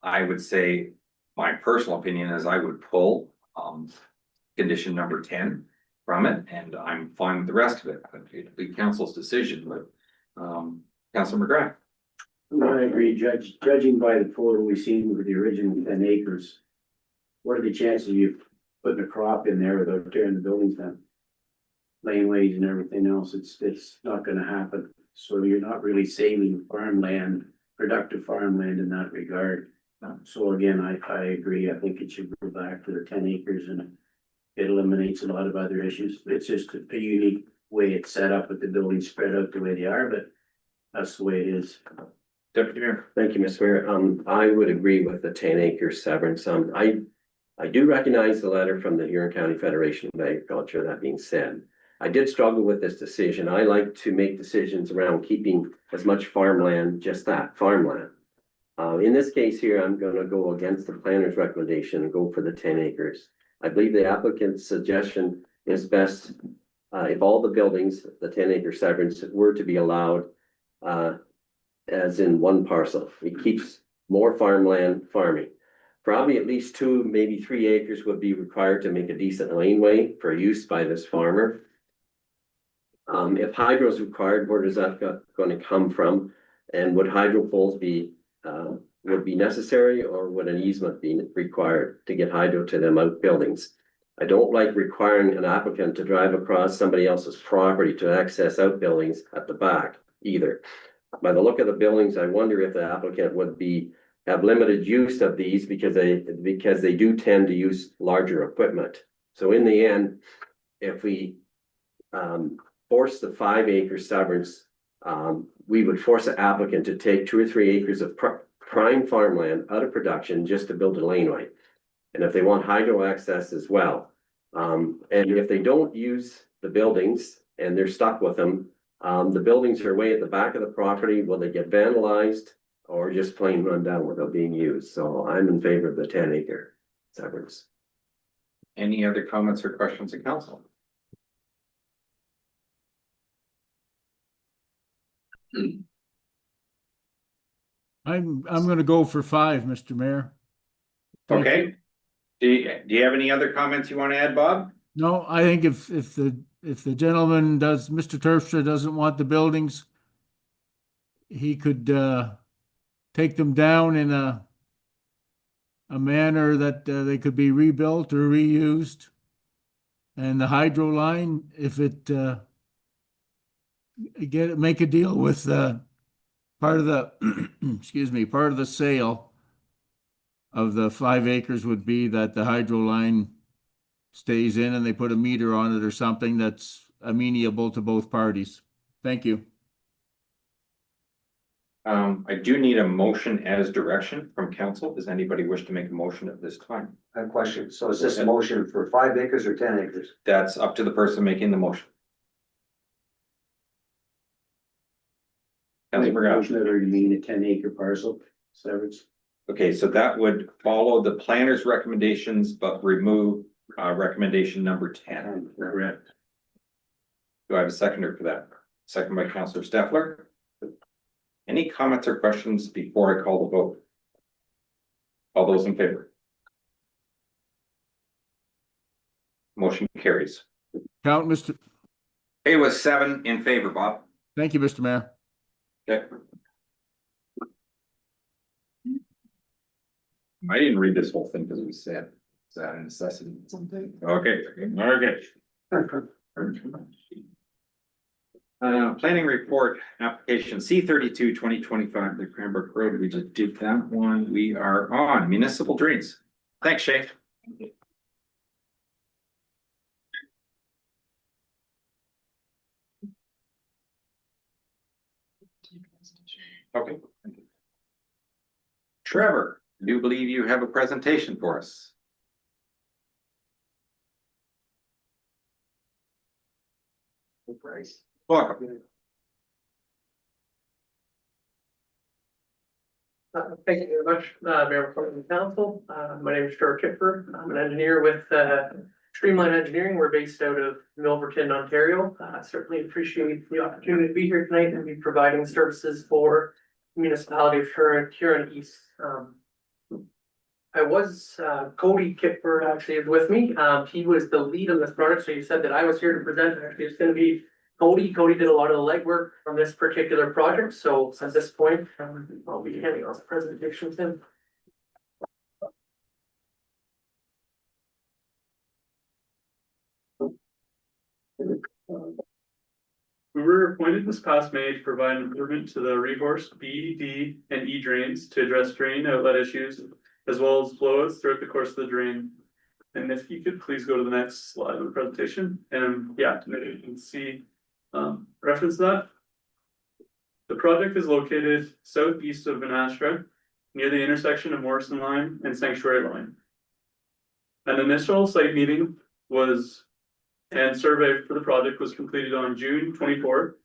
I would say, my personal opinion is I would pull, condition number 10 from it, and I'm fine with the rest of it. It'd be council's decision, but, Councilor McGrath. I agree, judging by the photo we've seen with the original 10 acres. What are the chances of you putting a crop in there without tearing the buildings down? Laneways and everything else, it's not gonna happen. So you're not really saving farmland, productive farmland in that regard. So again, I agree. I think it should go back to the 10 acres and it eliminates a lot of other issues. It's just a unique way it's set up with the buildings spread out the way they are, but that's the way it is. Deputy Mayor. Thank you, Mr. Mayor. I would agree with the 10-acre severance. I do recognize the letter from the Huron County Federation of Agriculture. That being said, I did struggle with this decision. I like to make decisions around keeping as much farmland, just that, farmland. In this case here, I'm gonna go against the planner's recommendation and go for the 10 acres. I believe the applicant's suggestion is best, if all the buildings, the 10-acre severance were to be allowed, as in one parcel. It keeps more farmland farming. Probably at least 2, maybe 3 acres would be required to make a decent laneway for use by this farmer. If hydro is required, where does that going to come from? And would hydro poles would be necessary, or would an easement be required to get hydro to them outbuildings? I don't like requiring an applicant to drive across somebody else's property to access outbuildings at the back either. By the look of the buildings, I wonder if the applicant would have limited use of these because they do tend to use larger equipment. So in the end, if we force the 5-acre severance, we would force an applicant to take 2 or 3 acres of prime farmland out of production just to build a laneway. And if they want hydro access as well, and if they don't use the buildings and they're stuck with them, the buildings are way at the back of the property. Will they get vandalized or just plain run down without being used? So I'm in favor of the 10-acre severance. Any other comments or questions of council? I'm gonna go for 5, Mr. Mayor. Thank Okay. Do you have any other comments you want to add, Bob? No, I think if the gentleman Mr. Terpstra doesn't want the buildings, he could take them down in a manner that they could be rebuilt or reused. And the hydro line, if it make a deal with part of the excuse me, part of the sale of the 5 acres would be that the hydro line stays in and they put a meter on it or something that's amenable to both parties. Thank you. I do need a motion as direction from council. Does anybody wish to make a motion at this time? I have a question. So is this a motion for 5 acres or 10 acres? That's up to the person making the motion. Councilor McGrath. Motion that, or you mean a 10-acre parcel severance? Okay, so that would follow the planner's recommendations, but remove recommendation number 10. Correct. Do I have a seconder for that? Second by Councilor Steffler. Any comments or questions before I call the vote? All those in favor? Motion carries. Count, Mr. It was 7 in favor, Bob. Thank you, Mr. Mayor. Okay. I didn't read this whole thing because it was said. Is that a necessity? Something? Okay, planning report, application C32 2025, the Cranbrook Road. We just did that one. We are on municipal drains. Thanks, Shay. Okay. Trevor, I do believe you have a presentation for us. Welcome. Thank you very much, Mayor and Council. My name is Stuart Kipper. I'm an engineer with Streamline Engineering. We're based out of Milverton, Ontario. Certainly appreciate the opportunity to be here tonight and be providing services for the municipality of Huron East. Cody Kipper actually is with me. He was the lead on this project, so you said that I was here to present. Actually, it's gonna be Cody. Cody did a lot of the legwork on this particular project, so at this point, I'll be handing off the presentation to him. We were appointed this past May to provide an improvement to the resource B, D, and E drains to address drain outlet issues as well as flowouts throughout the course of the drain. And if you could please go to the next slide of the presentation, and yeah, you can see reference that. The project is located southeast of Menastra, near the intersection of Morrison Line and Sanctuary Line. An initial site meeting and survey for the project was completed on June 24th.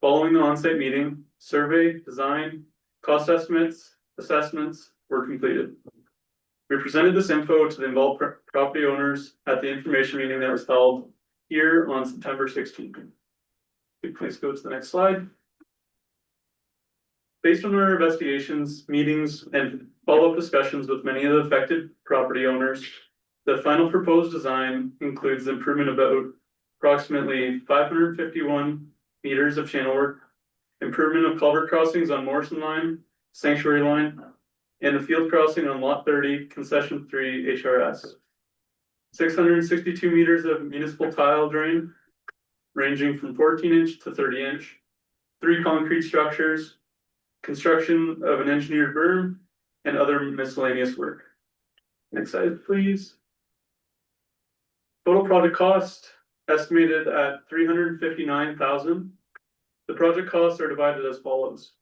Following the on-site meeting, survey, design, cost estimates, assessments were completed. We presented this info to the involved property owners at the information meeting that was held here on September 16th. Please go to the next slide. Based on our investigations, meetings, and follow-up discussions with many of the affected property owners, the final proposed design includes the improvement of about approximately 551 meters of channel work, improvement of culvert crossings on Morrison Line, Sanctuary Line, and the field crossing on Lot 30, Concession 3 HRS. 662 meters of municipal tile drain, ranging from 14-inch to 30-inch, 3 concrete structures, construction of an engineered berm, and other miscellaneous work. Next slide, please. Total project cost estimated at $359,000. The project costs are divided as follows.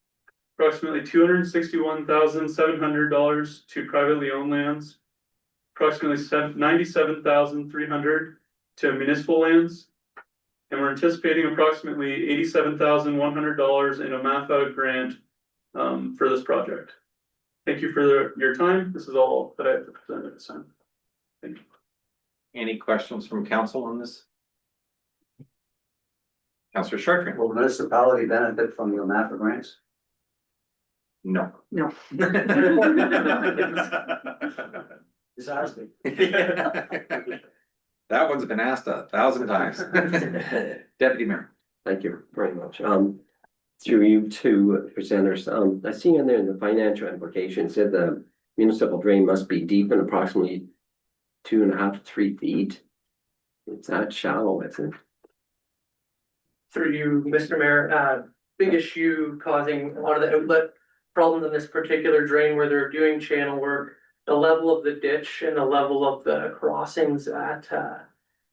Approximately $261,700 to privately owned lands, approximately $97,300 to municipal lands, and we're anticipating approximately $87,100 in a MAFA grant for this project. Thank you for your time. This is all that I have to present at this time. Thank you. Any questions from council on this? Councillor Chartrand? Will the municipality benefit from the MAFA grants? No. No. Just asking. That one's been asked 1,000 times. Deputy Mayor. Thank you very much. Through you two presenters, I see in there in the financial implications that the municipal drain must be deep and approximately 2.5 to 3 feet. It's that shallow, isn't it? Through you, Mr. Mayor, big issue causing a lot of the outlet problems in this particular drain where they're doing channel work. The level of the ditch and the level of the crossings at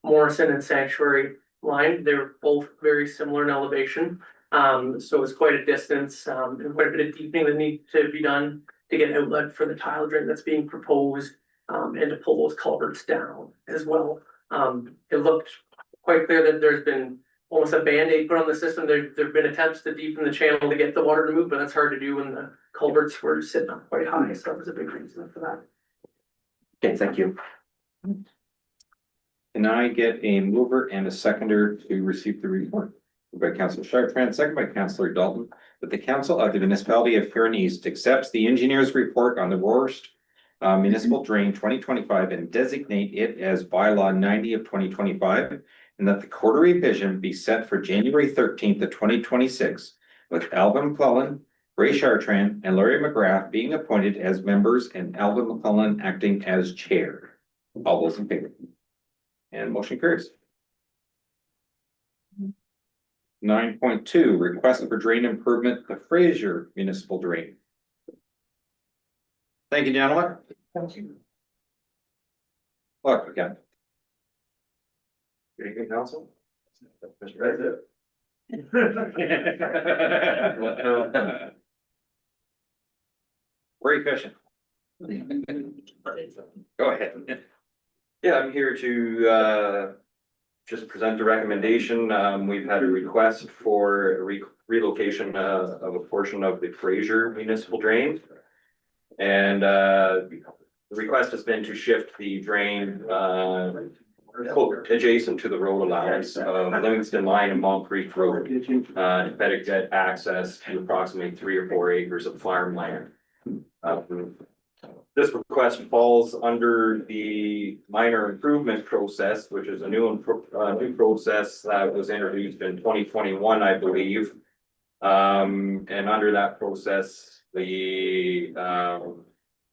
Morrison and Sanctuary Line, they're both very similar in elevation. So it's quite a distance and quite a bit of deepening that need to be done to get outlet for the tile drain that's being proposed and to pull those culverts down as well. It looked quite clear that there's been almost a Band-Aid put on the system. There've been attempts to deepen the channel to get the water to move, but that's hard to do when the culverts were sitting up quite high. So that was a big reason for that. Okay, thank you. Can I get a mover and a seconder to receive the report? Moved by Councillor Chartrand, second by Councillor Dalton, that the council of the municipality of Huron East accepts the engineer's report on the worst municipal drain 2025 and designate it as bylaw 90 of 2025, and that the quarter revision be set for January 13th of 2026, with Alvin McClellan, Ray Chartrand, and Larry McGrath being appointed as members and Alvin McClellan acting as chair. All those in favor? And motion carries. 9.2, request for drain improvement, the Fraser Municipal Drain. Thank you, gentlemen. Thank you. Look, again. Very good, council. Mr. President. Where are you fishing? Go ahead. Yeah, I'm here to just present a recommendation. We've had a request for relocation of a portion of the Fraser Municipal Drain. And the request has been to shift the drain adjacent to the road allowance, Livingston Line and Moncrief Road. To better get access to approximately 3 or 4 acres of farmland. This request falls under the minor improvement process, which is a new process that was introduced in 2021, I believe. And under that process, the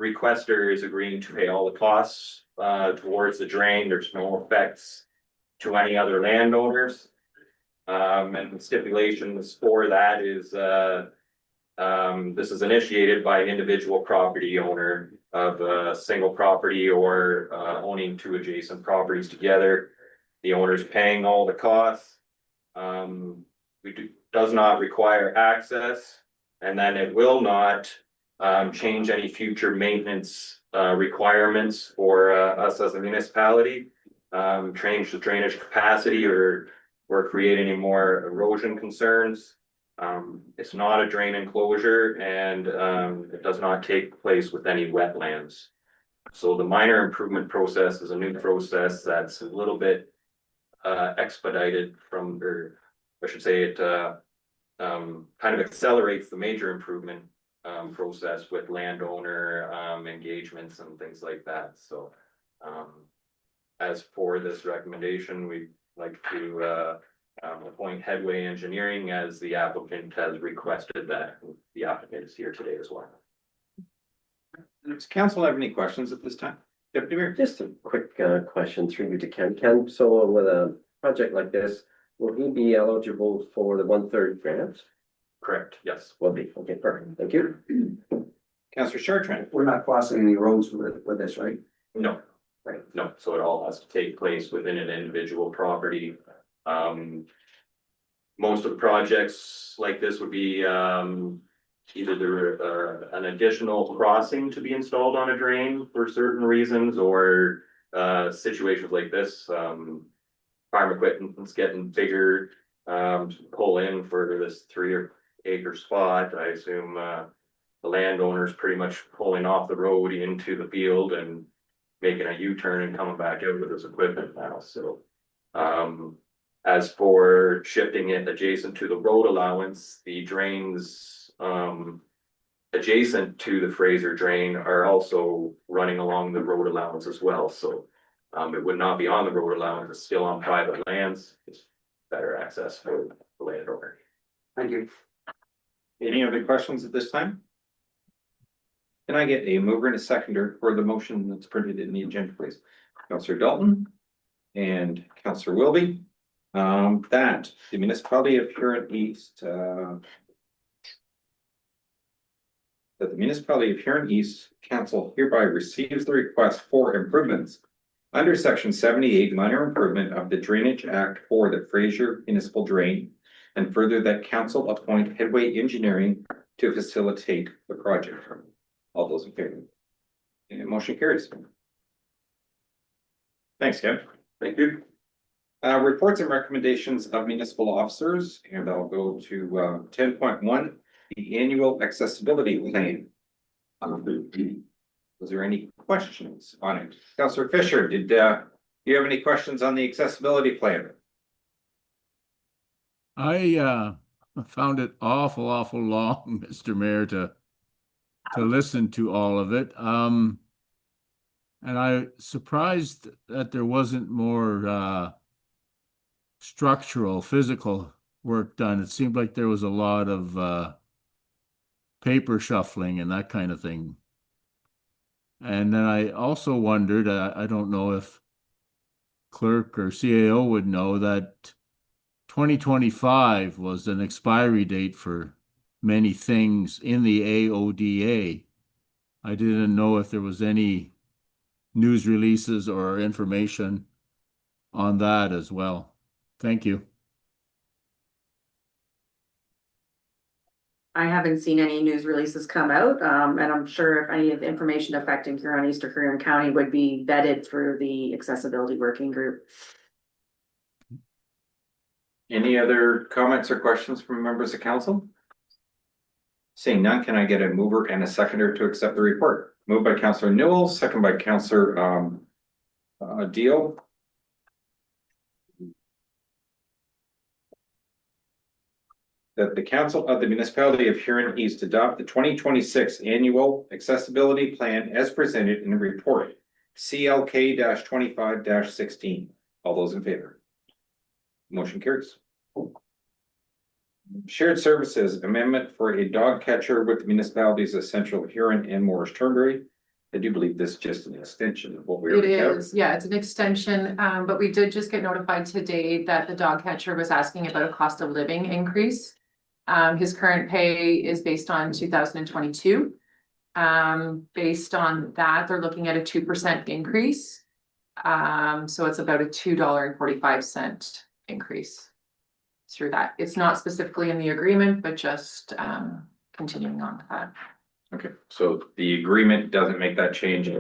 requester is agreeing to pay all the costs towards the drain. There's no effects to any other landowners. And the stipulations for that is this is initiated by an individual property owner of a single property or owning 2 adjacent properties together. The owner is paying all the costs. Does not require access, and then it will not change any future maintenance requirements for us as a municipality. Change the drainage capacity or create any more erosion concerns. It's not a drain enclosure, and it does not take place with any wetlands. So the minor improvement process is a new process that's a little bit expedited from, or I should say it kind of accelerates the major improvement process with landowner engagements and things like that. So as for this recommendation, we'd like to appoint Headway Engineering as the applicant has requested that. The applicant is here today as well. Does council have any questions at this time? Deputy Mayor? Just a quick question through you to Ken. Ken, so with a project like this, will he be eligible for the 1/3 grant? Correct, yes. Will be. Okay, perfect. Thank you. Councillor Chartrand? We're not crossing any roads with this, right? No. Right. No, so it all has to take place within an individual property. Most of the projects like this would be either there an additional crossing to be installed on a drain for certain reasons, or situations like this, farm equipment's getting bigger, to pull in for this 3 acre spot. I assume the landowner's pretty much pulling off the road into the field and making a U-turn and coming back out with his equipment now. So as for shifting it adjacent to the road allowance, the drains adjacent to the Fraser drain are also running along the road allowance as well. So it would not be on the road allowance, it's still on private lands. It's better access for the landowner. Thank you. Any other questions at this time? Can I get a mover and a seconder for the motion that's printed in the agenda, please? Councillor Dalton and Councillor Wilby. That the municipality of Huron East, that the municipality of Huron East Council hereby receives the request for improvements under section 78 minor improvement of the Drainage Act for the Fraser Municipal Drain, and further that council appoint Headway Engineering to facilitate the project. All those in favor? And motion carries. Thanks, Kev. Thank you. Reports and recommendations of municipal officers, and I'll go to 10.1, the annual accessibility plan. Was there any questions on it? Councillor Fisher, did you have any questions on the accessibility plan? I found it awful long, Mr. Mayor, to listen to all of it. And I surprised that there wasn't more structural, physical work done. It seemed like there was a lot of paper shuffling and that kind of thing. And then I also wondered, I don't know if clerk or CAO would know, that 2025 was an expiry date for many things in the AODA. I didn't know if there was any news releases or information on that as well. Thank you. I haven't seen any news releases come out, and I'm sure if any of the information affecting Huron East or Huron County would be vetted through the accessibility working group. Any other comments or questions from members of council? Seeing none, can I get a mover and a seconder to accept the report? Moved by Councillor Newell, second by Councillor Deal. that the council of the municipality of Huron East adopt the 2026 annual accessibility plan as presented in the report CLK 25 16. All those in favor? Motion carries. Shared services amendment for a dog catcher with the municipalities of Central Huron and Morris Turnberry. I do believe this is just an extension of what we It already have. is, yeah, it's an extension, but we did just get notified today that the dog catcher was asking about a cost of living increase. His current pay is based on 2022. Based on that, they're looking at a 2% increase. So it's about a $2.45 increase through that. It's not specifically in the agreement, but just continuing on with that. Okay, so the agreement doesn't make that change. We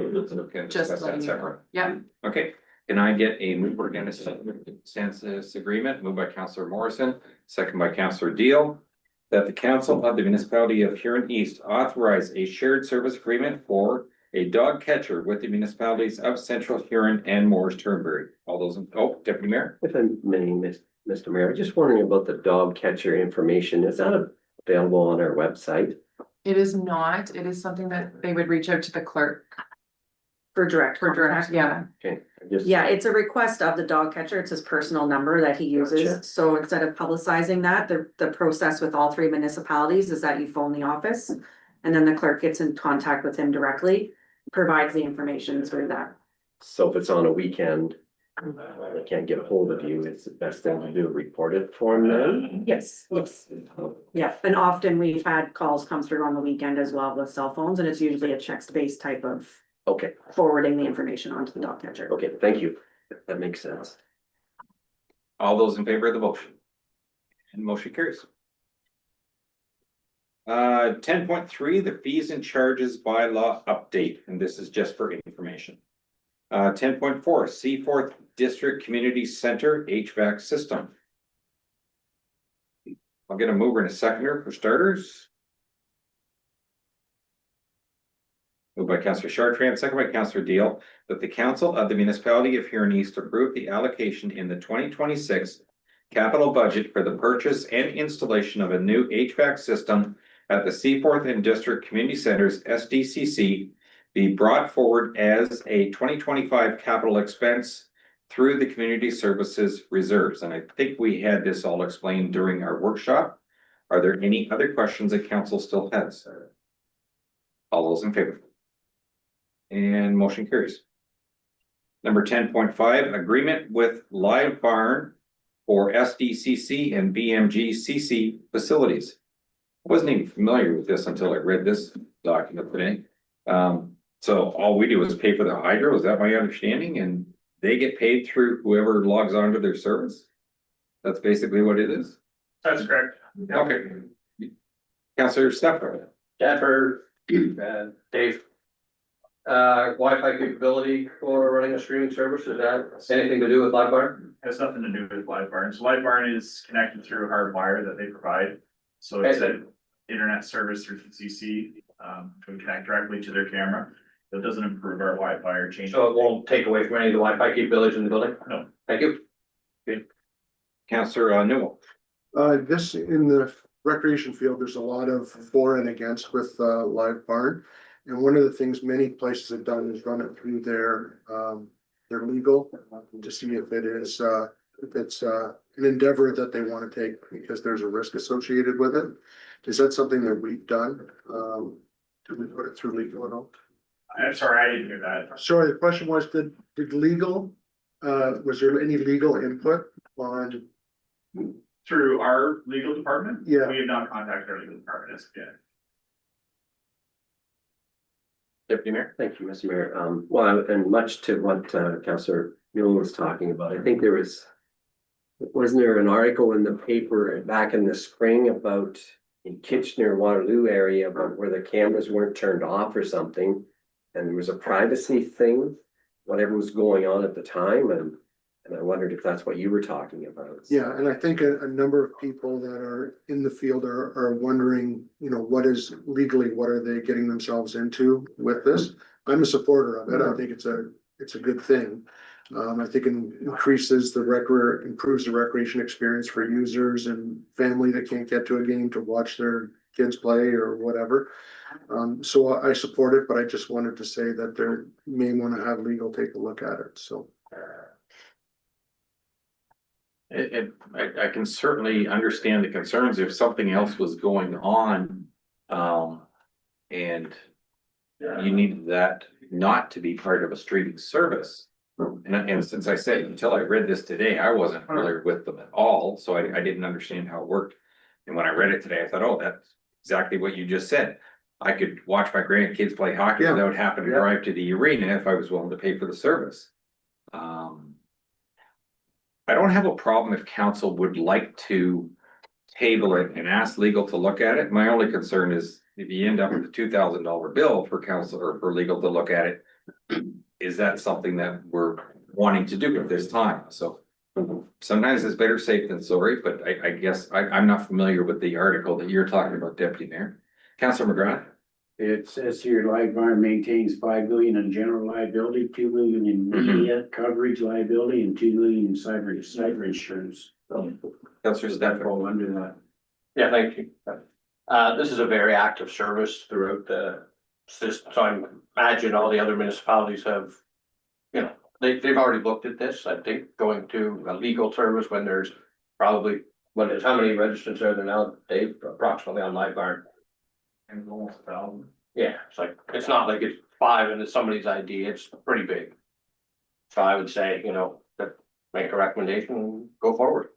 can Just discuss that letting you know. separately. Yeah, Okay, can I get a mover and a consensus agreement, moved by Councillor Morrison, second by Councillor Deal, that the council of the municipality of Huron East authorize a shared service agreement for a dog catcher with the municipalities of Central Huron and Morris Turnberry. All those in, Deputy Mayor? If I may, Mr. Mayor, just wondering about the dog catcher information. Is that available on our website? it is not. It is something that they would reach out to the clerk For direct. for direct, yeah. Okay, I just. Yeah, it's a request of the dog catcher. It's his personal number that he Gotcha. uses. So instead of publicizing that, the process with all three municipalities is that you phone the office. And then the clerk gets in contact with him directly, provides the information through that. So if it's on a weekend, I can't get a hold of you, it's the best thing to do, report it for him then? Yes, yes. Yeah, and often we've had calls come through on the weekend as well with cell phones, and it's usually a text-based type of Okay, forwarding the information onto the dog catcher. okay, thank you. That makes sense. All those in favor of the motion? And motion carries. 10.3, the fees and charges bylaw update, and this is just for information. 10.4, Seaforth District Community Center HVAC system. I'll get a mover and a seconder for starters. Moved by Councillor Chartrand, second by Councillor Deal, that the council of the municipality of Huron East approve the allocation in the 2026 capital budget for the purchase and installation of a new HVAC system at the Seaforth and District Community Centers SDCC be brought forward as a 2025 capital expense through the community services reserves. And I think we had this all explained during our workshop. Are there any other questions that council still has? All those in favor? And motion carries. Number 10.5, agreement with Live Barn for SDCC and BMGCC facilities. I wasn't even familiar with this until I read this document today. So all we do is pay for the hydro, is that my understanding? And they get paid through whoever logs onto their service? That's basically what it is? That's correct. Okay. Councillor Stefan. Jennifer, Dave. Wi-Fi capability for running a streaming service, is that anything to do with LiveBarn? Has nothing to do with Live Barn. So Live Barn is connected through a hardwire that they provide. So it's an internet service through CC, to connect directly to their camera. That doesn't improve our Wi-Fi or change. So it won't take away from any of the Wi-Fi capabilities in the building? No. Thank you. Councillor Newell. This in the recreation field, there's a lot of for and against with Live Barn. And one of the things many places have done is run it through their legal to see if it's an endeavor that they want to take because there's a risk associated with it. Is that something that we've done? Did we put it through legal at all? I'm sorry, I didn't hear that. Sorry, the question was, did legal, was there any legal input on? Through our legal department? Yeah. We have not contacted our legal department as of yet. Deputy Mayor. Thank you, Mr. Mayor. Well, and much to what Councillor Newell was talking about, I think wasn't there an article in the paper back in the spring about in Kitchener, Waterloo area, about where the cameras weren't turned off or something? And there was a privacy thing, whatever was going on at the time, and I wondered if that's what you were talking about. Yeah, and I think a number of people that are in the field are wondering, what is legally, what are they getting themselves into with this? I'm a supporter of it. I think it's a good thing. I think it improves the recreation experience for users and family that can't get to a game to watch their kids play or whatever. So I support it, but I just wanted to say that there may want to have legal take a look at it, so. I can certainly understand the concerns if something else was going on. And you needed that not to be part of a streaming service. And since I said, until I read this today, I wasn't familiar with them at all, so I didn't understand how it worked. And when I read it today, I thought, oh, that's exactly what you just said. I could watch my grandkids play hockey Yeah. without having to Yeah. drive to the arena if I was willing to pay for the service. I don't have a problem if council would like to table it and ask legal to look at it. My only concern is if you end up with a $2,000 bill for council or for legal to look at it, is that something that we're wanting to do at this time? So sometimes it's better safe than sorry, but I guess I'm not familiar with the article that you're talking about, Deputy Mayor. Councilor McGrath? It says here, live barn maintains 5 million in general liability, 2 million in media coverage liability, and 2 million in cyber insurance. Councilor Stefan? Fall under that. Yeah, thank you. This is a very active service throughout the system, so I imagine all the other municipalities have, you know, they've already looked at this, I think, going to a legal service when there's probably, how many registrants are there now, Dave, approximately on Live Barn? And almost 1,000. Yeah, it's not like it's 5 and it's somebody's idea, it's pretty big. So I would say, you know, make a recommendation, go forward.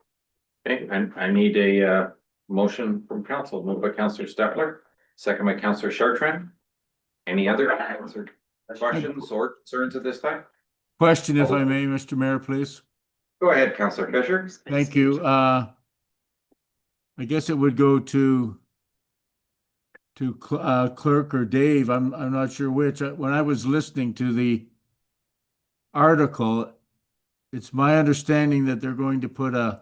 Okay, I need a motion from council, moved by Councilor Stepler, second by Councilor Chartrand. Any other questions or concerns at this time? Question, if I may, Mr. Mayor, please. Go ahead, Councilor Fisher. Thank you. I guess it would go to clerk or Dave. I'm not sure which. When I was listening to the article, it's my understanding that they're going to put a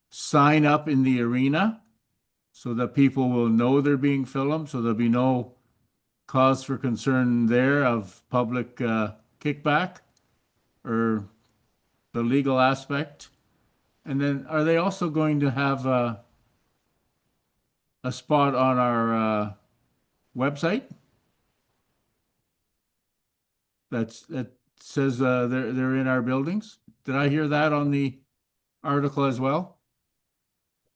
sign up in the arena so that people will know they're being filmed, so there'll be no cause for concern there of public kickback or the legal aspect. And then are they also going to have a spot on our website that says they're in our buildings? Did I hear that on the article as well?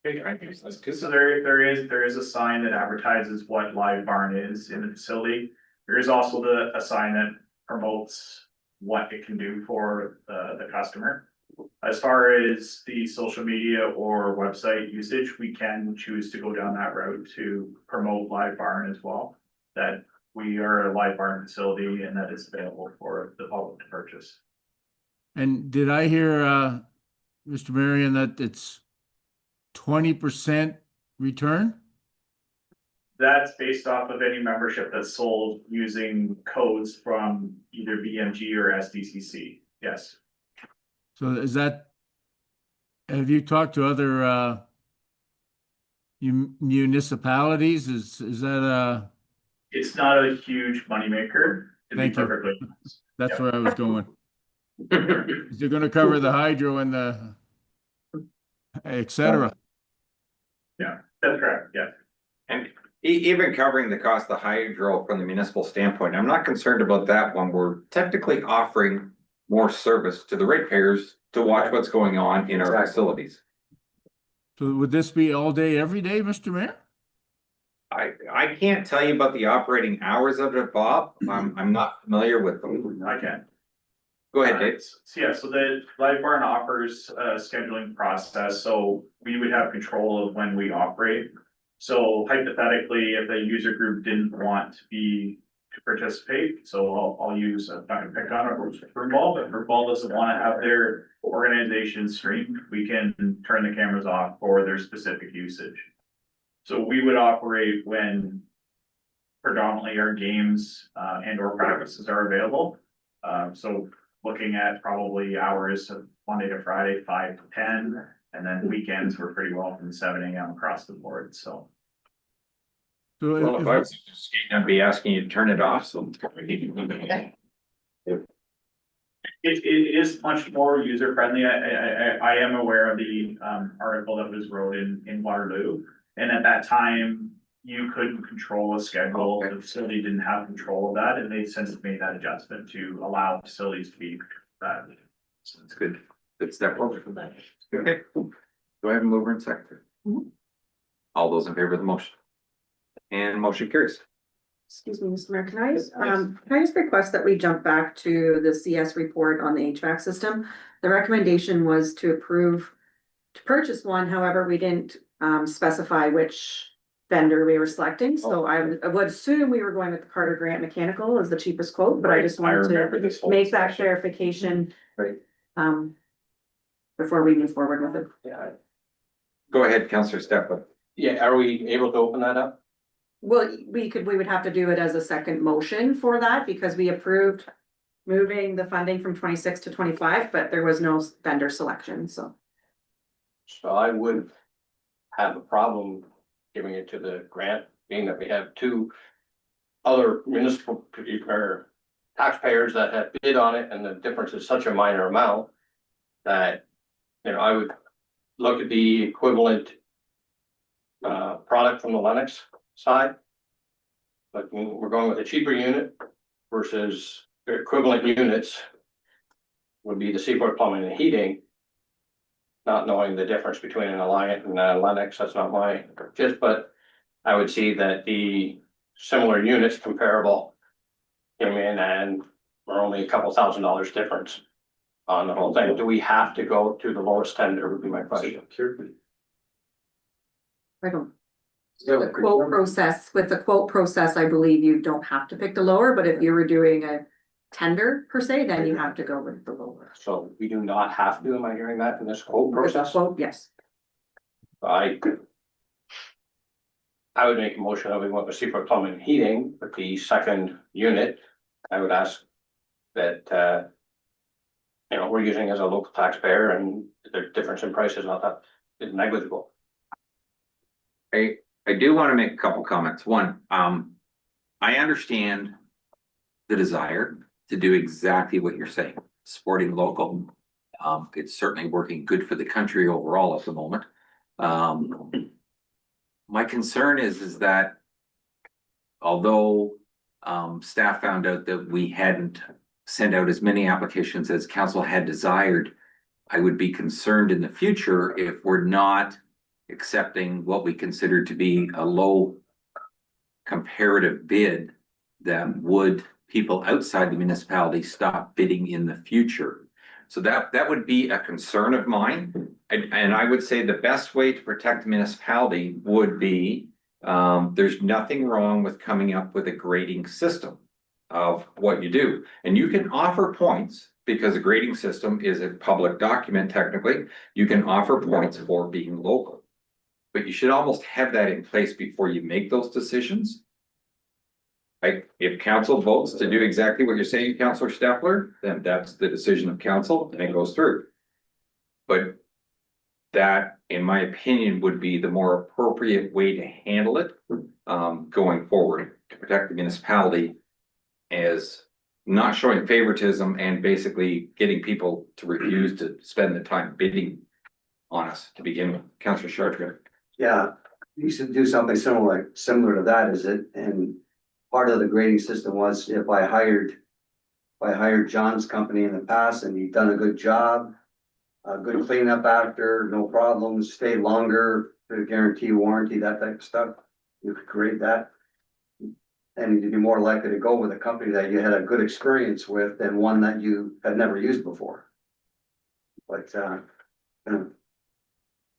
So there is a sign that advertises what Live Barn is in the facility. There is also a sign that promotes what it can do for the customer. As far as the social media or website usage, we can choose to go down that route to promote Live Barn as well. That we are a Live Barn facility and that is available for the public to purchase. And did I hear, Mr. Marion, that it's 20% return? That's based off of any membership that's sold using codes from either BMG or SDCC. Yes. So is that, have you talked to other municipalities? Is that It's not a huge moneymaker, to be Thank you. perfectly honest. that's Yep. where I was going. Is it gonna cover the hydro and the et cetera? Yeah, that's correct. Yeah. And even covering the cost of hydro from the municipal standpoint, I'm not concerned about that when we're technically offering more service to the ratepayers to watch what's going on in our facilities. So would this be all day, every day, Mr. Mayor? I can't tell you about the operating hours of it, Bob. I'm not familiar with them. I can. Go ahead, Dave. So the Live Barn offers a scheduling process, so we would have control of when we operate. So hypothetically, if a user group didn't want to participate, so I'll use, I'm not gonna pick on it, Fruitball, but Fruitball doesn't wanna have their organization streamed, we can turn the cameras off for their specific usage. So we would operate when predominantly our games and or practices are available. So looking at probably hours of Monday to Friday, 5 to 10, and then weekends were pretty well from 7 AM across the board, so. Well, if I was skating, I'd be asking you to turn it off, so. It is much more user friendly. I am aware of the article that was wrote in Waterloo. And at that time, you couldn't control a schedule. The facility didn't have control of that, and they since made that adjustment to allow facilities to be that. So it's good. Good step forward. Okay. Do I have a mover and seconder? All those in favor of the motion? And motion carries. Excuse me, Mr. Mayor, can I just request that we jump back to the CS report on the HVAC system? The recommendation was to approve to purchase one, however, we didn't specify which vendor we were selecting, so I would assume we were going with the Carter Grant Mechanical as the cheapest quote, but I just wanted to make that clarification. Right. Before we move forward with it. Yeah, Go ahead, Councillor Stefan. yeah, are we able to open that up? Well, we would have to do it as a second motion for that because we approved moving the funding from 26 to 25, but there was no vendor selection, so. So I would have a problem giving it to the grant, being that we have two other municipal or taxpayers that have bid on it, and the difference is such a minor amount that, you know, I would look at the equivalent product from the Lennox side. But we're going with a cheaper unit versus the equivalent units would be the Seaport Plumbing and Heating. Not knowing the difference between an Alliant and a Lennox, that's not my just, but I would see that the similar units comparable came in and we're only a couple $1,000s difference on the whole thing. Do we have to go to the lowest tender would be my question. I don't. The quote process, with the quote process, I believe you don't have to pick the lower, but if you were doing a tender per se, then you have to go with the lower. So we do not have to, am I hearing that in this quote With the process? quote, yes. I would make a motion that we want the Seaport Plumbing and Heating, but the second unit, I would ask that, you know, we're using as a local taxpayer and the difference in price is not that, is negligible. I do want to make a couple comments. One, I understand the desire to do exactly what you're saying, supporting local. It's certainly working good for the country overall at the moment. My concern is that although staff found out that we hadn't sent out as many applications as council had desired, I would be concerned in the future if we're not accepting what we consider to be a low comparative bid, that would people outside the municipality stop bidding in the future. So that would be a concern of mine. And I would say the best way to protect the municipality would be, there's nothing wrong with coming up with a grading system of what you do. And you can offer points because a grading system is a public document technically. You can offer points for being local. But you should almost have that in place before you make those decisions. Like, if council votes to do exactly what you're saying, Councillor Stepler, then that's the decision of council and it goes through. But that, in my opinion, would be the more appropriate way to handle it going forward to protect the municipality as not showing favoritism and basically getting people to refuse to spend the time bidding on us to begin with. Councillor Chartrand. Yeah, you should do something similar to that, is it? And part of the grading system was if I hired John's company in the past and he'd done a good job, a good cleanup after, no problems, stay longer, to guarantee warranty, that type of stuff, you could grade that. And you'd be more likely to go with a company that you had a good experience with than one that you had never used before. But,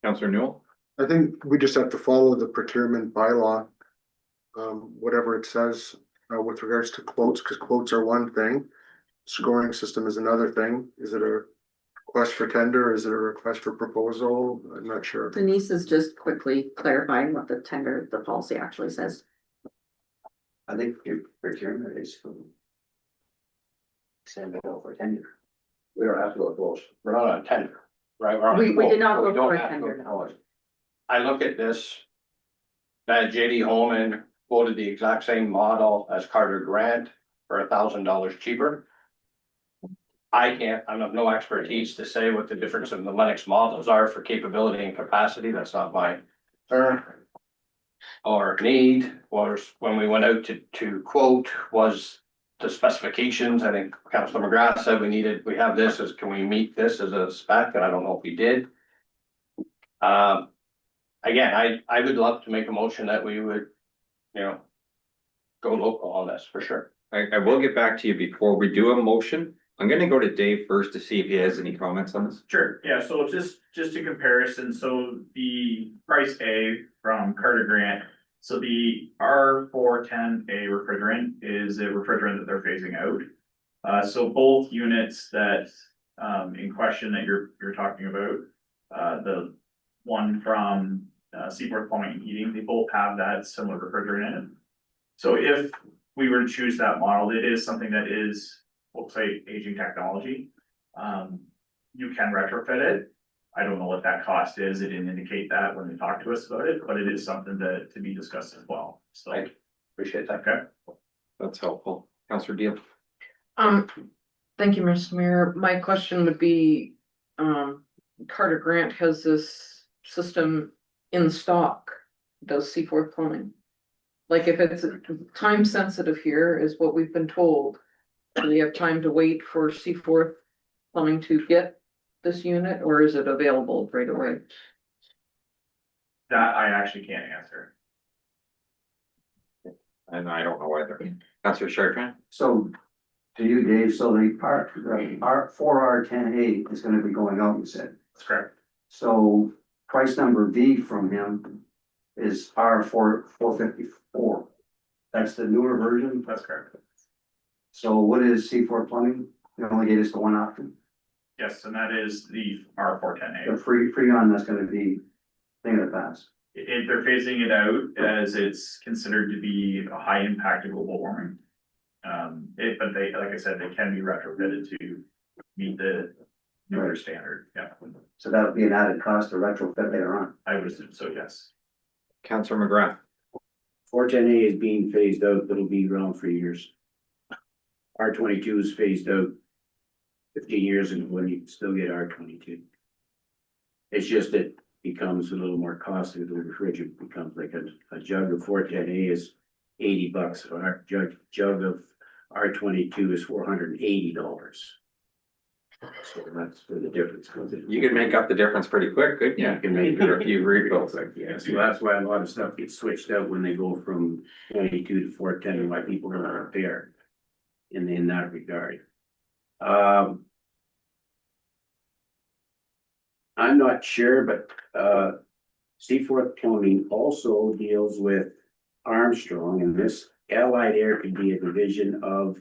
Councillor Newell. I think we just have to follow the procurement bylaw. Whatever it says, with regards to quotes, because quotes are one thing. Scoring system is another thing. Is it a request for tender? Is it a request for proposal? I'm not sure. Denise is just quickly clarifying what the policy actually says. I think your procurement is send it over tender. We don't have to go close. We're not on tender, right? We're on a We quote, did not so we go don't for a have to go tender. close. I look at this, that JD Holman quoted the exact same model as Carter Grant for $1,000 cheaper. I can't, I have no expertise to say what the difference in the Lennox models are for capability and capacity, that's not my turn. Or need, was when we went out to quote, was the specifications, I think Councilor McGrath said we have this, can we meet this as a spec, and I don't know if we did. Again, I would love to make a motion that we would, go local on this for sure. I will get back to you before we do a motion. I'm gonna go to Dave first to see if he has any comments on this. Sure, yeah, so just a comparison, so the price A from Carter Grant. So the R410A refrigerant is a refrigerant that they're phasing out. So both units that in question that you're talking about, the one from Seaforth Plumbing and Heating, they both have that similar refrigerant in it. So if we were to choose that model, it is something that is, we'll say, aging technology. You can retrofit it. I don't know what that cost is. It didn't indicate that when they talked to us about it, but it is something to be discussed as well. So Thank you. Appreciate that. Okay. That's helpful. Councillor Deal. Thank you, Mr. Mayor. My question would be, Carter Grant has this system in stock, does Seaforth Plumbing? Like if it's time sensitive here is what we've been told, do we have time to wait for Seaforth Plumbing to get this unit, or is it available right away? That I actually can't answer. And I don't know either. Councillor Chartrand? So to you, Dave, so the R4R10A is gonna be going out, you said. That's correct. So price number B from him is R454. That's the newer version. That's correct. So what is C4 plumbing? They only gave us the one option. Yes, and that is the R410A. The Freon, that's gonna be thing of the past. They're phasing it out as it's considered to be a high impact of global warming. But they, like I said, they can be retrofitted to meet the newer standard, yeah. So that'll be an added cost to retrofit later on. I would assume so, yes. Councillor McGrath. 410A is being phased out, but it'll be around for years. R22 is phased out 15 years ago when you still get R22. It's just it becomes a little more costly. The refrigerant becomes like a jug of 410A is $80. Our jug of R22 is $480. So that's where the difference comes in. You could make up the difference pretty quick, couldn't you? You can make a few refills. Yeah, so that's why a lot of stuff gets switched out when they go from 22 to 410, and why people are not repaired in that regard. I'm not sure, but Seaforth Plumbing also deals with Armstrong, and this Allied Air could be a division of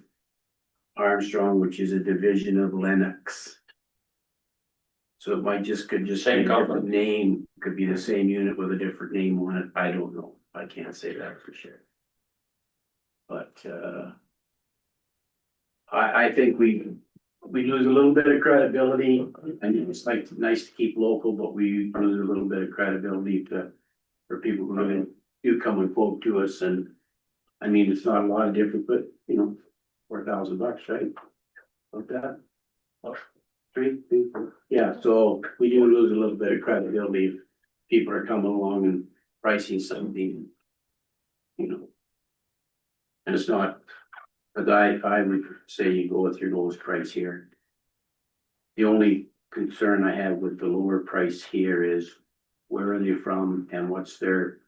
Armstrong, which is a division of Lennox. So it might could just be a different name, could be the same unit with a different name on it. I don't know. I can't say that for sure. But I think we lose a little bit of credibility. I mean, it's nice to keep local, but we lose a little bit of credibility for people who do come and quote to us. And I mean, it's not a lot of different, but $4,000, right? Like that. Three, yeah, so we do lose a little bit of credibility if people are coming along and pricing something, And it's not, but I would say you go with your lowest price here. The only concern I have with the lower price here is where are they from and what's their,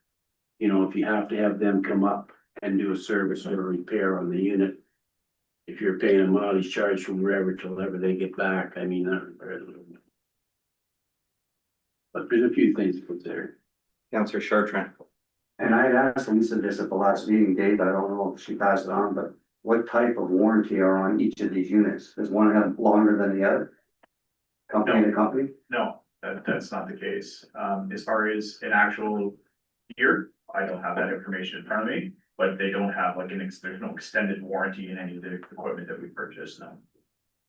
if you have to have them come up and do a service or a repair on the unit. If you're paying a mileage charge from wherever till whenever they get back, I mean, but there's a few things to consider. Councillor Chartrand. And I had asked Lisa this at the last meeting, Dave, I don't know if she passed it on, but what type of warranty are on each of these units? Does one have longer than the other? Company to company? No, that's not the case. As far as an actual year, I don't have that information in front of me, but they don't have like there's no extended warranty in any of the equipment that we purchased, no.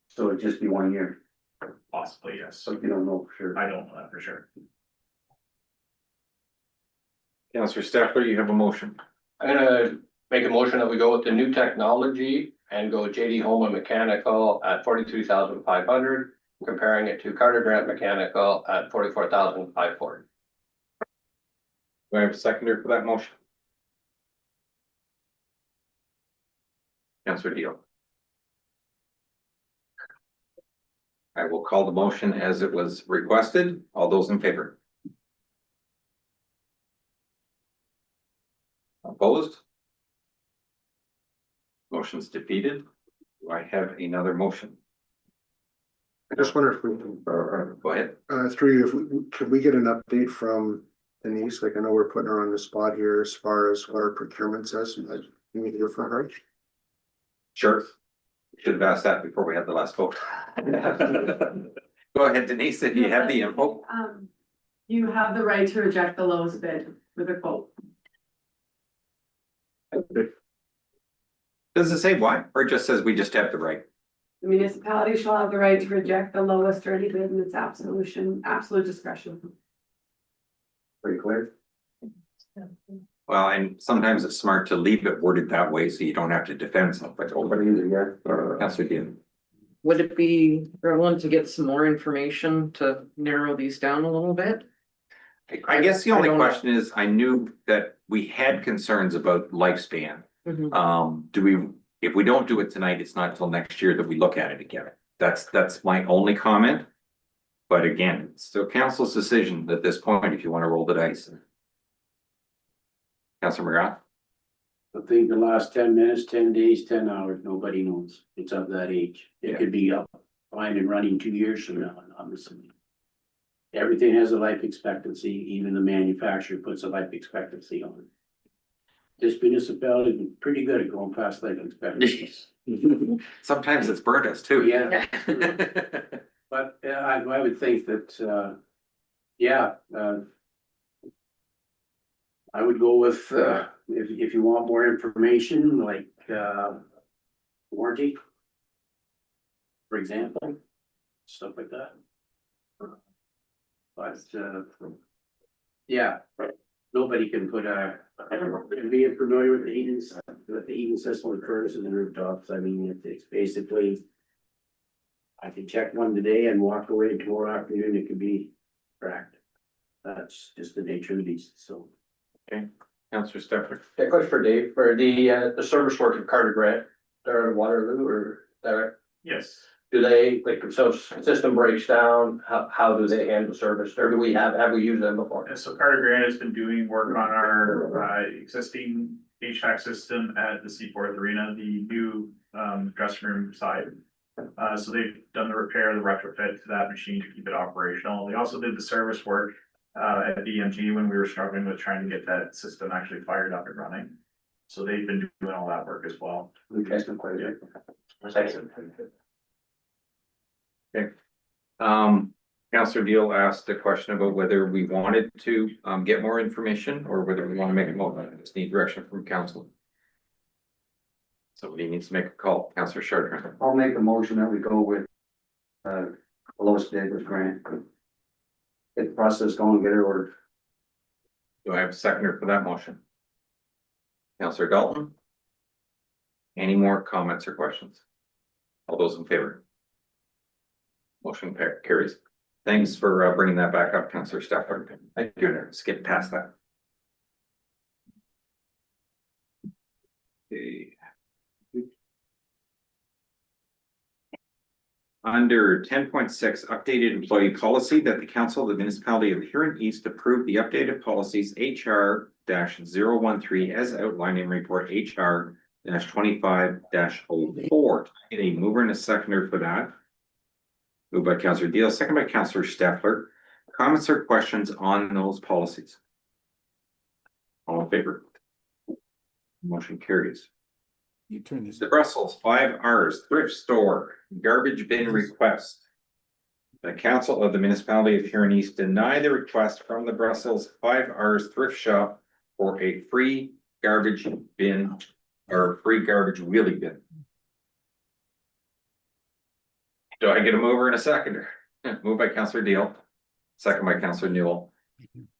So it'd just be 1 year? Possibly, yes. So you don't know for sure? I don't know that for sure. Councillor Stefler, you have a motion. I'm gonna make a motion that we go with the new technology and go JD Homa Mechanical at 42,500, comparing it to Carter Grant Mechanical at 44,540. Do I have a seconder for that motion? Councillor Deal. I will call the motion as it was requested. All those in favor? Opposed? Motion's defeated. Do I have another motion? I just wonder if we can, Go ahead. through you, could we get an update from Denise? Like, I know we're putting her on the spot here as far as what our procurement says. Can we hear from her? Sure. Should have asked that before we had the last vote. Go ahead, Denise, if you have the info. You have the right to reject the lowest bid with a quote. Does it say why, or it just says we just have the right? The municipality shall have the right to reject the lowest or any bid in its absolute discretion. Pretty clear. Well, and sometimes it's smart to leave it worded that way so you don't have to defend something. Councillor Dean. Would it be relevant to get some more information to narrow these down a little bit? I guess the only don't know. question is, I knew that we had concerns about lifespan. Mhm. If we don't do it tonight, it's not until next year that we look at it again. That's my only comment. But again, it's still council's decision at this point, if you want to roll the dice. Councilor McGrath? I think the last 10 minutes, 10 days, 10 hours, nobody knows. It's of that age. It could be up, fine and running 2 years from now, obviously. Everything has a life expectancy, even the manufacturer puts a life expectancy on it. This municipality is pretty good at going past life expectancies. Sometimes it's burnt us too. Yeah. But I would think that, I would go with, if you want more information, like, warranty. For example, stuff like that. But, yeah, nobody can put being familiar with the heating system with furnaces and rooftops. I mean, it's basically, I can check one today and walk away tomorrow afternoon, it could be cracked. That's just the nature of the beast, so. Okay, Councillor Stefan. Yeah, question for Dave, for the service work of Carter Grant, they're in Waterloo or there, Yes. do they, like, so system breaks down, how do they handle service, or have we used them before? And so Carter Grant has been doing work on our existing HVAC system at the Seaforth Arena, the new dressing room side. So they've done the repair, the retrofit to that machine to keep it operational. They also did the service work at BMG when we were struggling with trying to get that system actually fired up and running. So they've been doing all that work as well. Okay. Councillor Deal asked a question about whether we wanted to get more information or whether we want to make a motion. I just need direction from council. Somebody needs to make a call. Councillor Chartrand. I'll make a motion that we go with, lowest bid with Grant. Get the process going, get it ordered. Do I have a seconder for that motion? Councillor Dalton? Any more comments or questions? All those in favor? Motion carries. Thanks for bringing that back up, Councillor Stafford. I do skip past that. Okay. Under 10.6, updated employee policy, that the council of the municipality of Huron East approve the updated policies HR-013 as outlined in report HR-25-04. Get a mover and a seconder for that. Moved by Councillor Deal, second by Councillor Steffler. Comments or questions on those policies? All in favor? Motion carries. You turn this. The Brussels 5 R's thrift store garbage bin request. The council of the municipality of Huron East deny the request from the Brussels 5 R's thrift shop for a free garbage bin or free garbage wheelie bin. Do I get a mover and a seconder? Moved by Councillor Deal, second by Councillor Newell.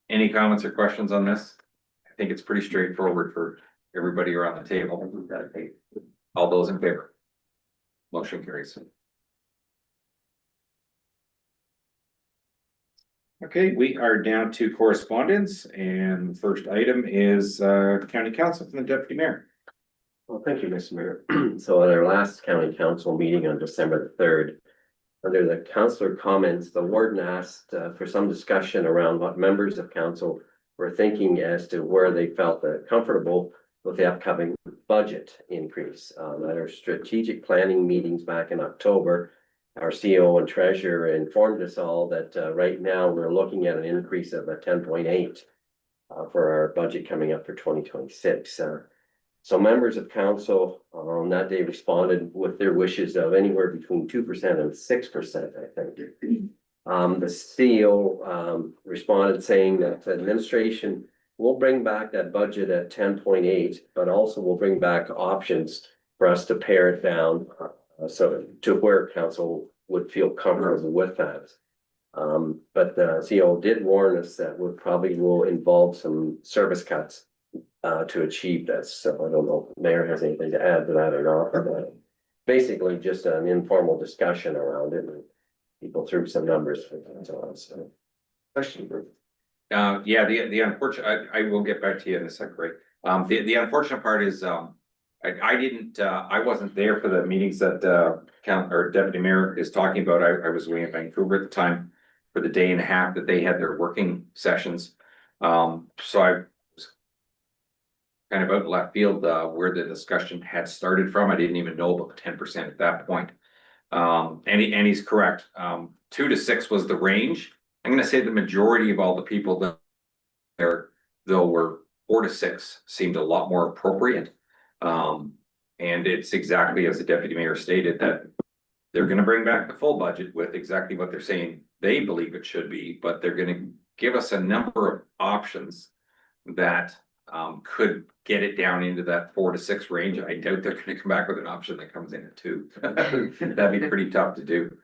Any comments or questions on this? I think it's pretty straightforward for everybody around the table. All those in favor? Motion carries. Okay, we are down to correspondence, and the first item is county council from the deputy mayor. Well, thank you, Mr. Mayor. So at our last county council meeting on December 3rd, under the councillor comments, the warden asked for some discussion around what members of council were thinking as to where they felt comfortable with the upcoming budget increase. At our strategic planning meetings back in October, our CEO and treasurer informed us all that right now we're looking at an increase of a 10.8 for our budget coming up for 2026. So members of council on that day responded with their wishes of anywhere between 2% and 6%, I think. The CEO responded saying that the administration will bring back that budget at 10.8, but also will bring back options for us to pare it down so to where council would feel comfortable with that. But the CEO did warn us that we probably will involve some service cuts to achieve this. So I don't know if the mayor has anything to add to that or not. But basically just an informal discussion around it, and people threw some numbers. So question. Yeah, the unfortunate, I will get back to you in a second, Ray. The unfortunate part is, I didn't, I wasn't there for the meetings that, deputy mayor is talking about. I was away in Vancouver at the time for the day and a half that they had their working sessions. So I was kind of out in left field, where the discussion had started from. I didn't even know about the 10% at that point. And he's correct. 2 to 6 was the range. I'm gonna say the majority of all the people that there, though, were 4 to 6 seemed a lot more appropriate. And it's exactly as the deputy mayor stated, that they're gonna bring back the full budget with exactly what they're saying they believe it should be, but they're gonna give us a number of options that could get it down into that 4 to 6 range. I doubt they're gonna come back with an option that comes in at 2. That'd be pretty tough to do.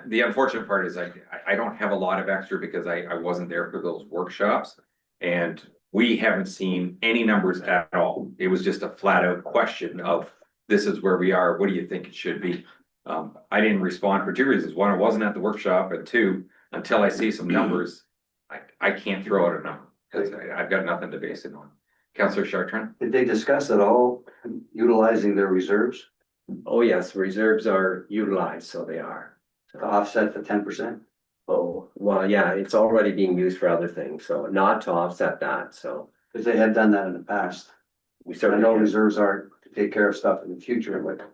The unfortunate part is I don't have a lot of extra because I wasn't there for those workshops, and we haven't seen any numbers at all. It was just a flat out question of, this is where we are, what do you think it should be? I didn't respond for 2 reasons. 1, I wasn't at the workshop, and 2, until I see some numbers, I can't throw out a number because I've got nothing to base it on. Councillor Chartrand? Did they discuss at all utilizing their reserves Oh, yes, reserves are utilized, so they are. to offset the 10%? Oh, well, yeah, it's already being used for other things, so not to offset that, so. Because they had done that in the past. We I certainly know can. reserves are to take care of stuff in the future, but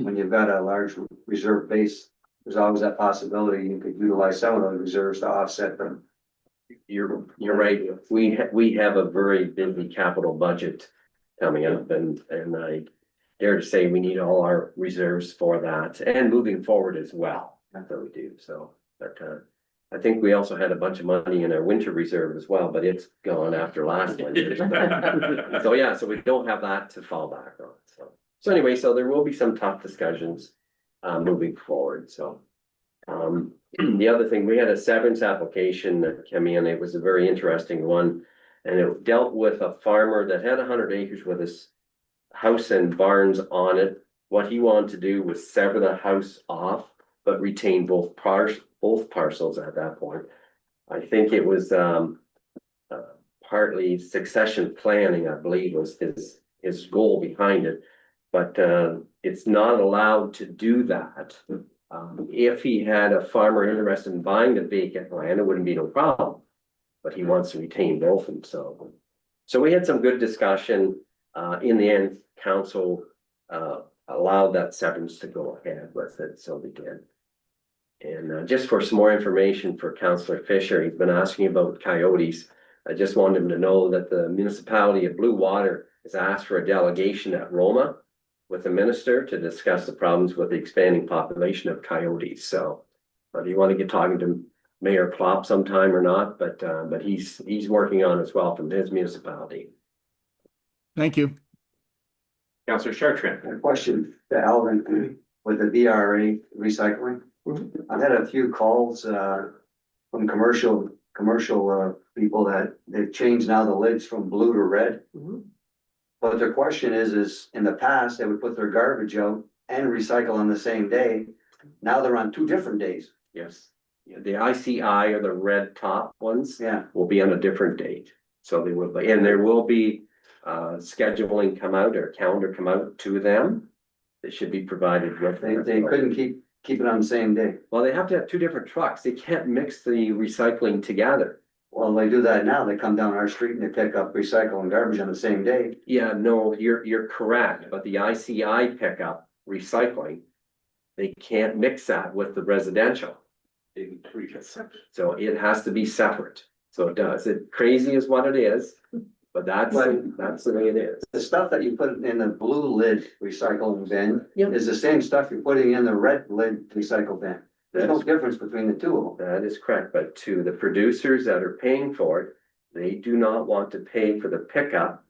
when you've got a large reserve base, there's always that possibility you could utilize some of those reserves to offset them. You're right. We have a very busy capital budget coming up, and I dare to say we need all our reserves for that and moving forward as well. That's what we do. So, but I think we also had a bunch of money in our winter reserve as well, but it's gone after last winter. So yeah, so we don't have that to fall back on. So anyway, so there will be some tough discussions moving forward. So. The other thing, we had a severance application that came in. It was a very interesting one. And it dealt with a farmer that had 100 acres with his house and barns on it. What he wanted to do was sever the house off, but retain both parcels at that point. I think it was partly succession planning, I believe, was his goal behind it. But it's not allowed to do that. If he had a farmer interested in buying the vacant land, it wouldn't be no problem. But he wants to retain both of them, so we had some good discussion. In the end, council allowed that severance to go ahead with it, so they did. And just for some more information for Councillor Fisher, he's been asking about coyotes. I just wanted him to know that the municipality of Blue Water has asked for a delegation at Roma with the minister to discuss the problems with the expanding population of coyotes. So, do you want to get talking to Mayor Klopp sometime or not? But he's working on it as well from his municipality. Thank you. Councillor Chartrand? A question to Alvin with the VRA recycling. I've had a few calls from commercial people that they've changed now the lids from blue to red. But their question is in the past, they would put their garbage out and recycle on the same day. Now they're on 2 different days. Yes. Yeah, the ICI or the red top ones Yeah. will be on a different date. So they will be, and there will be scheduling come out or calendar come out to them. They should be provided with. They couldn't keep it on the same day. Well, they have to have 2 different trucks. They can't mix the recycling together. Well, they do that now. They come down our street and they pick up recycle and garbage on the same day. Yeah, no, you're correct, but the ICI pickup recycling, they can't mix that with the residential. So it has to be separate. So it does. It crazy is what it is, but that's the way it is. The stuff that you put in the blue lid recycling bin Yep. is the same stuff you're putting in the red lid recycle bin. There's no difference between the 2 of them. That is correct, but to the producers that are paying for it, they do not want to pay for the pickup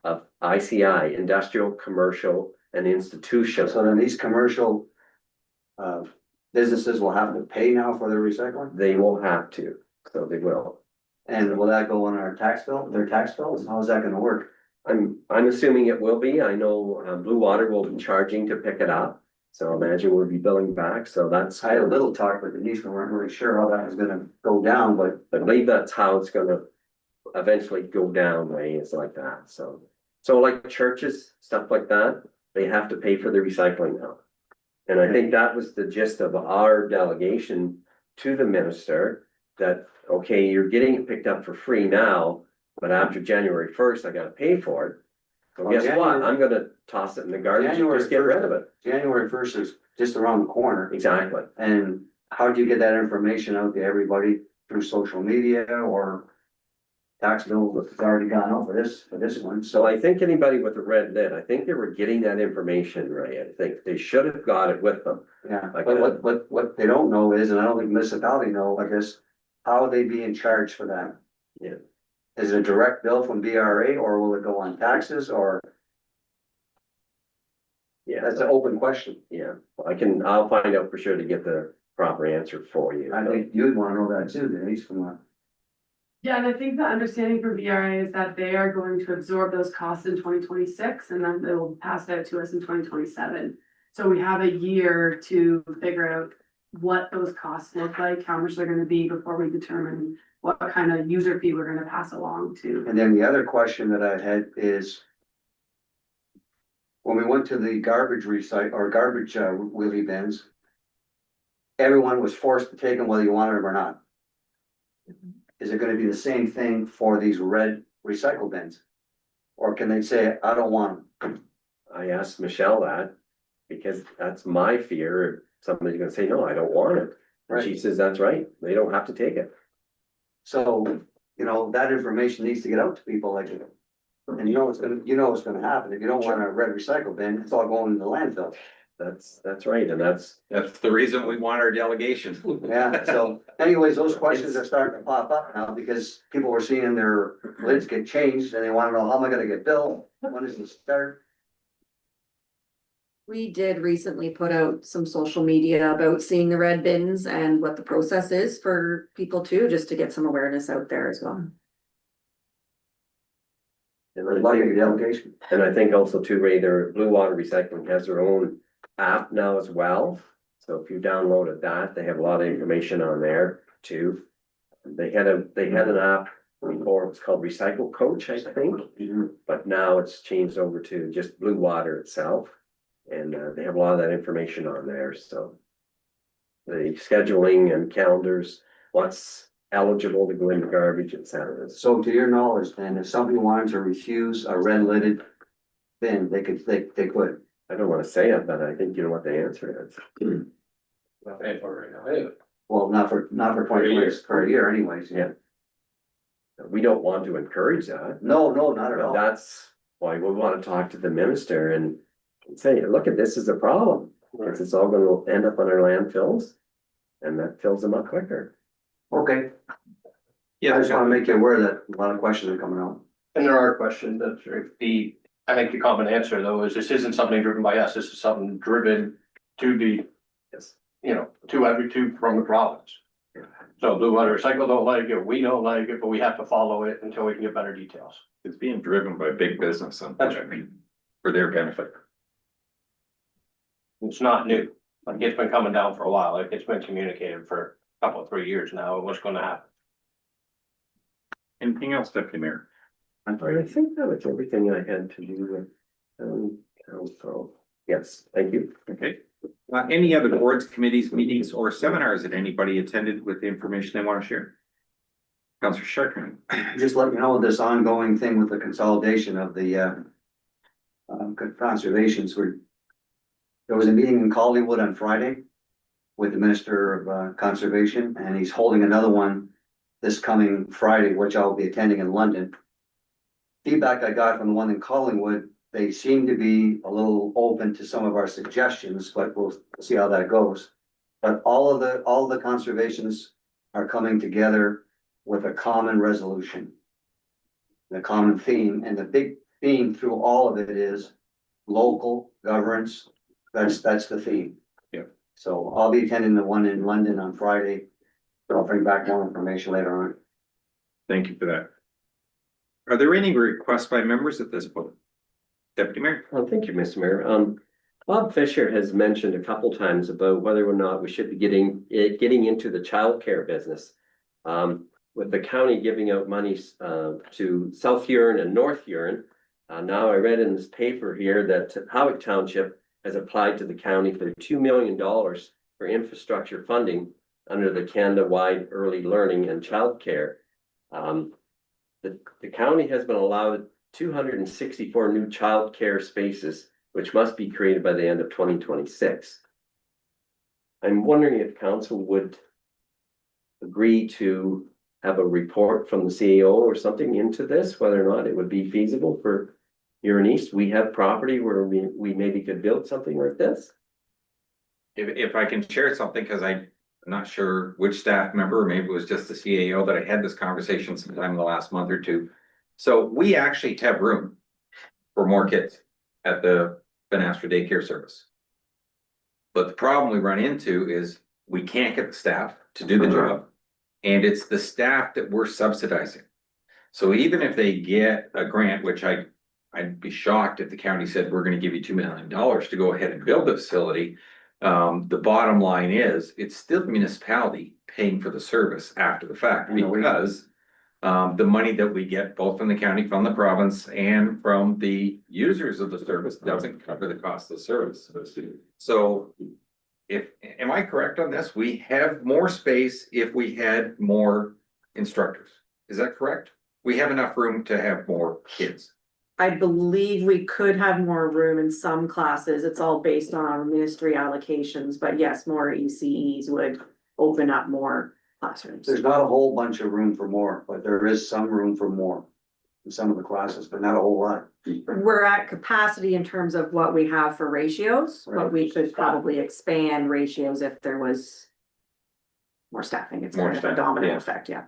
of ICI, industrial, commercial, and institutional. So then these commercial businesses will have to pay now for their recycling? They will have to, so they will. And will that go on our tax bill, their tax bills? How is that gonna work? I'm assuming it will be. I know Blue Water will be charging to pick it up. So imagine we'll be billing back, so that's. I had a little talk with Denise, we weren't really sure how that was gonna go down, but I believe that's how it's gonna eventually go down, way it's like that, so. So like churches, stuff like that, they have to pay for the recycling now. And I think that was the gist of our delegation to the minister, that, okay, you're getting it picked up for free now, but after January 1st, I gotta pay for it. So Well, guess what? January- I'm gonna toss it in the garbage and January just get rid of it. January 1st is just around the corner. Exactly. And how do you get that information out to everybody through social media or tax bill that's already gone out for this one? So I think anybody with a red lid, I think they were getting that information, right? I think they should have got it with them. Yeah, Like but what they don't know is, and I don't think municipality know, I guess, how would they be in charge for that? Yeah. Is it a direct bill from BRA or will it go on taxes or? Yeah. That's an open question. Yeah, I'll find out for sure to get the proper answer for you. I think you'd wanna know that too, Denise, from a. Yeah, and I think the understanding from BRA is that they are going to absorb those costs in 2026 and then they will pass it out to us in 2027. So we have a year to figure out what those costs look like, how much they're gonna be before we determine what kind of user fee we're gonna pass along to. And then the other question that I had is. When we went to the garbage wheelie bins. Everyone was forced to take them whether you wanted them or not. Is it gonna be the same thing for these red recycle bins? Or can they say, I don't want them? I asked Michelle that, because that's my fear, somebody's gonna say, no, I don't want it. And she says, that's right, they don't have to take it. So, that information needs to get out to people like. And it's gonna happen. If you don't want a red recycle bin, it's all going in the landfill. That's right, and that's the reason we want our delegation. Yeah, so anyways, those questions are starting to pop up now because people were seeing their lids get changed and they wanna know, how am I gonna get billed? When does it start? We did recently put out some social media about seeing the red bins and what the process is for people too, just to get some awareness out there as well. And I think also too, Ray, their Blue Water Recycling has their own app now as well. So if you downloaded that, they have a lot of information on there too. They had an app before, it was called Recycle Coach, I think. But now it's changed over to just Blue Water itself. And they have a lot of that information on there, so. The scheduling and calendars, what's eligible to go in the garbage, et cetera. So to your knowledge, then, if somebody wanted to refuse a red lidded bin, they could. I don't wanna say it, but I think you know what the answer is. Not paying for it right now, anyway. Well, not for 20 years, per year anyways. Yeah. We don't want to encourage that. No, not at all. That's why we wanna talk to the minister and say, look, at this is a problem, because it's all gonna end up on our landfills. And that fills them up quicker. Okay. Yeah, I just wanna make you aware that a lot of questions are coming out. And there are questions that I think the common answer though is this isn't something driven by us, this is something driven to the. Yes. From the province. So Blue Water Recycle don't like it, we don't like it, but we have to follow it until we can get better details. It's being driven by big business, That's right. for their benefit. It's not new, like it's been coming down for a while, like it's been communicated for a couple, 3 years now, what's gonna happen. Anything else, Deputy Mayor? I think that was everything I had to do with, council. Yes, thank you. Okay. Any other boards, committees, meetings, or seminars that anybody attended with the information they want to share? Councillor Chartrand. Just let you know, this ongoing thing with the consolidation of the conservations, there was a meeting in Collywood on Friday with the Minister of Conservation, and he's holding another one this coming Friday, which I'll be attending in London. Feedback I got from the one in Collingwood, they seem to be a little open to some of our suggestions, but we'll see how that goes. But all of the conservations are coming together with a common resolution. The common theme, and the big theme through all of it is local governance. That's the theme. Yeah. So I'll be attending the one in London on Friday. But I'll bring back more information later on. Thank you for that. Are there any requests by members at this point? Deputy Mayor? Thank you, Mr. Mayor. Bob Fisher has mentioned a couple times about whether or not we should be getting into the childcare business. With the county giving out monies to South Huron and North Huron. Now I read in this paper here that Howick Township has applied to the county for $2 million for infrastructure funding under the Canada-wide Early Learning and Childcare. The county has been allowed 264 new childcare spaces, which must be created by the end of 2026. I'm wondering if council would agree to have a report from the CEO or something into this, whether or not it would be feasible for Huron East. We have property where we maybe could build something like this. If I can share something, because I'm not sure which staff member, or maybe it was just the CAO that I had this conversation sometime in the last month or two. So we actually have room for more kids at the Banastra Daycare Service. But the problem we run into is we can't get the staff to do the job. And it's the staff that we're subsidizing. So even if they get a grant, which I'd be shocked if the county said, we're gonna give you $2 million to go ahead and build the facility. The bottom line is, it's still the municipality paying for the service after the fact, because the money that we get both from the county, from the province, and from the users of the service doesn't cover the cost of the service. So am I correct on this? We have more space if we had more instructors. Is that correct? We have enough room to have more kids. I believe we could have more room in some classes. It's all based on our ministry allocations, but yes, more ECEs would open up more classrooms. There's not a whole bunch of room for more, but there is some room for more in some of the classes, but not a whole lot. We're at capacity in terms of what we have for ratios, but we could probably expand ratios if there was more staffing. It's More kind of a staff, domino yeah. effect, yeah.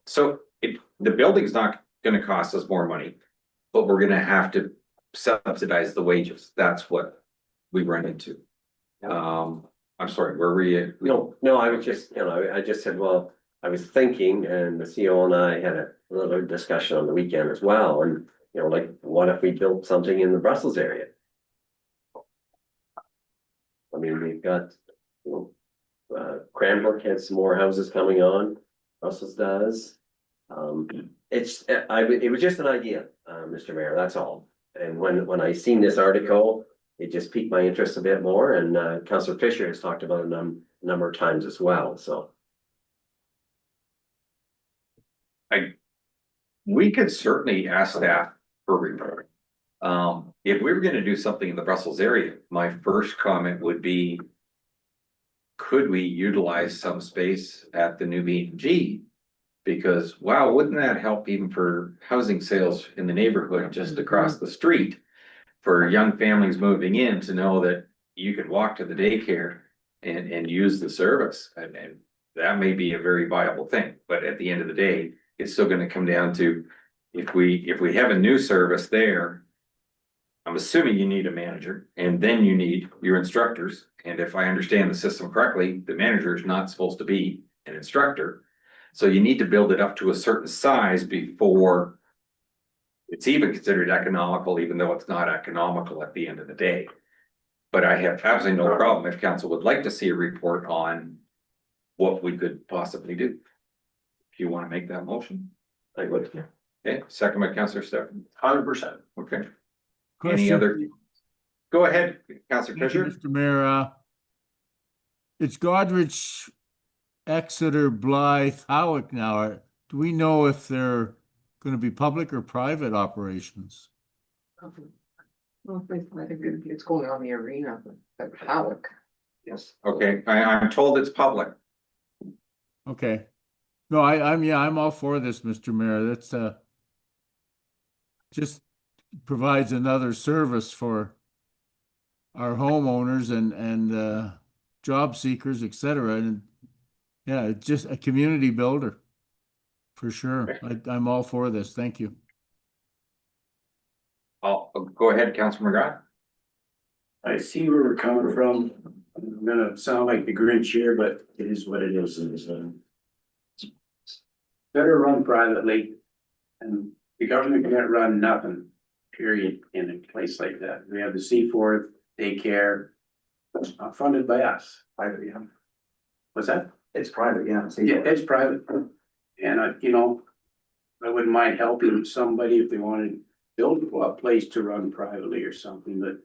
So the building's not gonna cost us more money, but we're gonna have to subsidize the wages. That's what we run into. I'm sorry, where were you? No, I was just, I just said, well, I was thinking, and the CEO and I had a little discussion on the weekend as well, and like, what if we built something in the Brussels area? I mean, we've got, Cranbrook has some more houses coming on, Brussels does. It was just an idea, Mr. Mayor, that's all. And when I seen this article, it just piqued my interest a bit more, and Councillor Fisher has talked about it a number of times as well, so. We could certainly ask staff for report. If we were gonna do something in the Brussels area, my first comment would be, could we utilize some space at the new B&G? Because wow, wouldn't that help even for housing sales in the neighborhood just across the street? For young families moving in to know that you can walk to the daycare and use the service. And that may be a very viable thing, but at the end of the day, it's still gonna come down to, if we have a new service there, I'm assuming you need a manager, and then you need your instructors. And if I understand the system correctly, the manager is not supposed to be an instructor. So you need to build it up to a certain size before it's even considered economical, even though it's not economical at the end of the day. But I have absolutely no problem if council would like to see a report on what we could possibly do. If you want to make that motion. I would. Okay, second by Councillor Stefan. 100%. Okay. Any Question. other? Go ahead, Councillor Thank you, Fisher. Mr. Mayor, it's Godrich, Exeter, Blythe, Howick now. Do we know if they're gonna be public or private operations? Well, I think it's going on the arena at Howick. Yes. Okay, I'm told it's public. Okay. No, I'm all for this, Mr. Mayor. That's, just provides another service for our homeowners and job seekers, et cetera. And yeah, it's just a community builder. For sure. I'm all for this. Thank you. I'll go ahead, Councillor McGrath. I see where we're coming from. I'm gonna sound like the Grinch here, but it is what it is. Better run privately, and the government can't run nothing, period, in a place like that. We have the C4 daycare, funded by us. Private, yeah. What's that? It's private, yeah. Yeah, it's private. And I wouldn't mind helping somebody if they wanted to build a place to run privately or something, but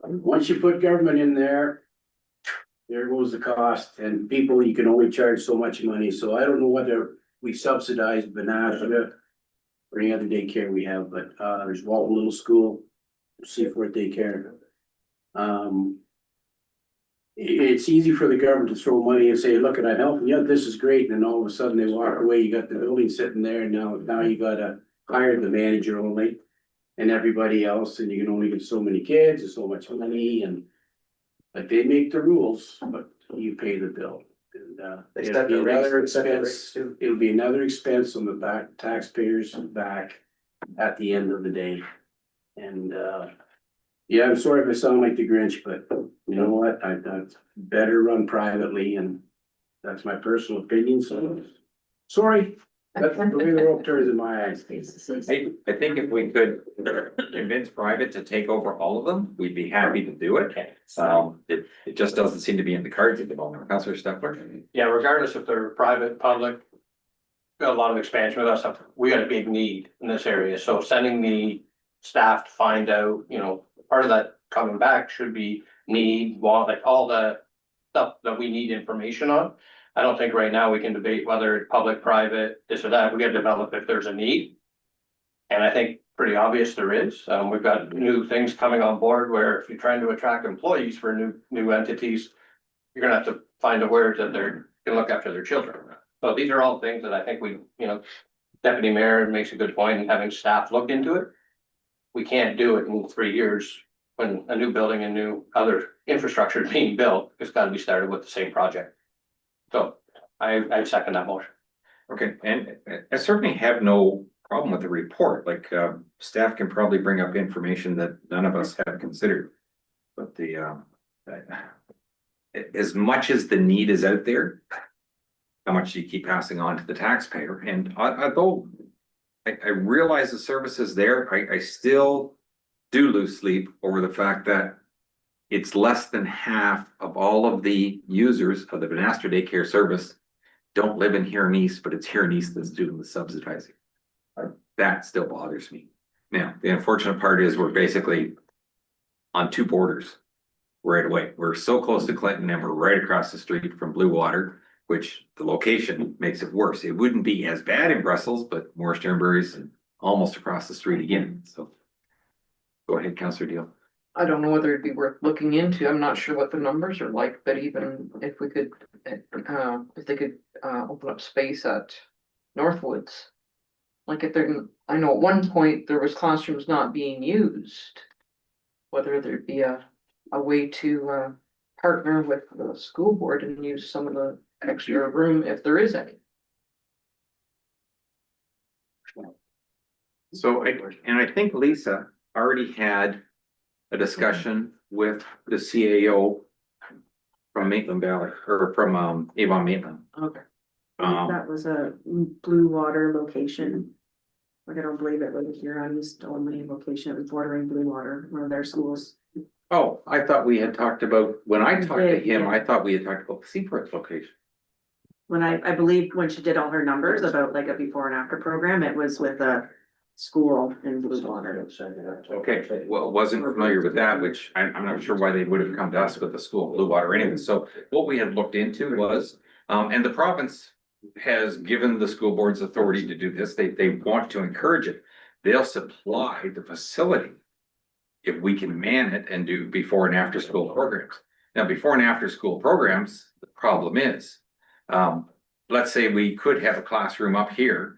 once you put government in there, there goes the cost, and people, you can only charge so much money. So I don't know whether we subsidize Benashka or any other daycare we have, but there's Walton Little School, Seaforth Daycare. It's easy for the government to throw money and say, look, I'm helping you, this is great, and then all of a sudden they walk away, you got the building sitting there, and now you gotta hire the manager only. And everybody else, and you can only get so many kids and so much money, and but they make the rules, but you pay the bill. And They it'll set be the rates, another they set the rates expense, too. it'll be another expense on the back, taxpayers back at the end of the day. And yeah, I'm sorry if I sound like the Grinch, but you know what, I'd better run privately, and that's my personal opinion, so sorry. That's the way the rope turns in my eyes. I think if we could convince private to take over all of them, we'd be happy to do it. It just doesn't seem to be in the cards at the moment. Councillor Stefan. Yeah, regardless if they're private, public, got a lot of expansion with us, we got a big need in this area, so sending the staff to find out, part of that coming back should be need, want, like all the stuff that we need information on. I don't think right now we can debate whether it's public, private, this or that, we gotta develop if there's a need. And I think pretty obvious there is, we've got new things coming on board where if you're trying to attract employees for new entities, you're gonna have to find a where that they're gonna look after their children. So these are all things that I think we, Deputy Mayor makes a good point in having staff look into it. We can't do it in 3 years when a new building and new other infrastructure is being built. It's gotta be started with the same project. So I second that motion. Okay, and I certainly have no problem with the report, like, staff can probably bring up information that none of us have considered. But as much as the need is out there, how much do you keep passing on to the taxpayer? And although I realize the service is there, I still do lose sleep over the fact that it's less than half of all of the users of the Benastra daycare service don't live in Huron East, but it's Huron East that's doing the subsidizing. That still bothers me. Now, the unfortunate part is we're basically on two borders right away. We're so close to Clinton and we're right across the street from Blue Water, which the location makes it worse. It wouldn't be as bad in Brussels, but Morris Turnberry's almost across the street again. So go ahead, Councillor Deal. I don't know whether it'd be worth looking into. I'm not sure what the numbers are like, but even if we could, if they could, open up space at Northwoods. Like if they're, I know at one point there was classrooms not being used. Whether there'd be a way to, partner with the school board and use some of the extra room if there is any. So I think Lisa already had a discussion with the CAO from Maitland Valley, or from Avon Maitland. Okay. That was a Blue Water location. Like I don't believe it was a Huron East only location, it was bordering Blue Water, one of their schools. Oh, I thought we had talked about, when I We talked to did, him, yeah. I thought we had talked about the Seaport's location. When I believe when she did all her numbers about like a before and after program, it was with a school in Blue Water. Okay, well, wasn't familiar with that, which I'm not sure why they would have come to us with the school of Blue Water anyway. So what we had looked into was, and the province has given the school boards authority to do this. They want to encourage it. They'll supply the facility if we can man it and do before and after school programs. Now, before and after school programs, the problem is, let's say we could have a classroom up here.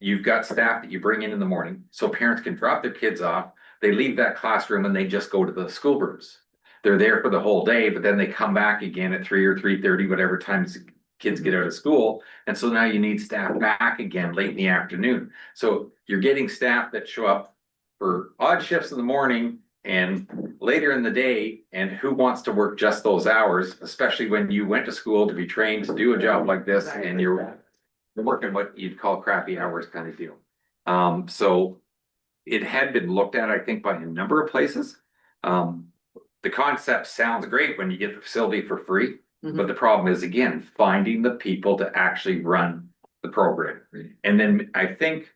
You've got staff that you bring in the morning, so parents can drop their kids off. They leave that classroom and they just go to the schoolrooms. They're there for the whole day, but then they come back again at 3 or 3:30, whatever times kids get out of school. And so now you need staff back again late in the afternoon. So you're getting staff that show up for odd shifts in the morning and later in the day, and who wants to work just those hours, especially when you went to school to be trained to do a job like this and you're working what you'd call crappy hours kind of deal. So it had been looked at, I think, by a number of places. The concept sounds great when you get the facility for free, but the problem is, again, finding the people to actually run the program. And then I think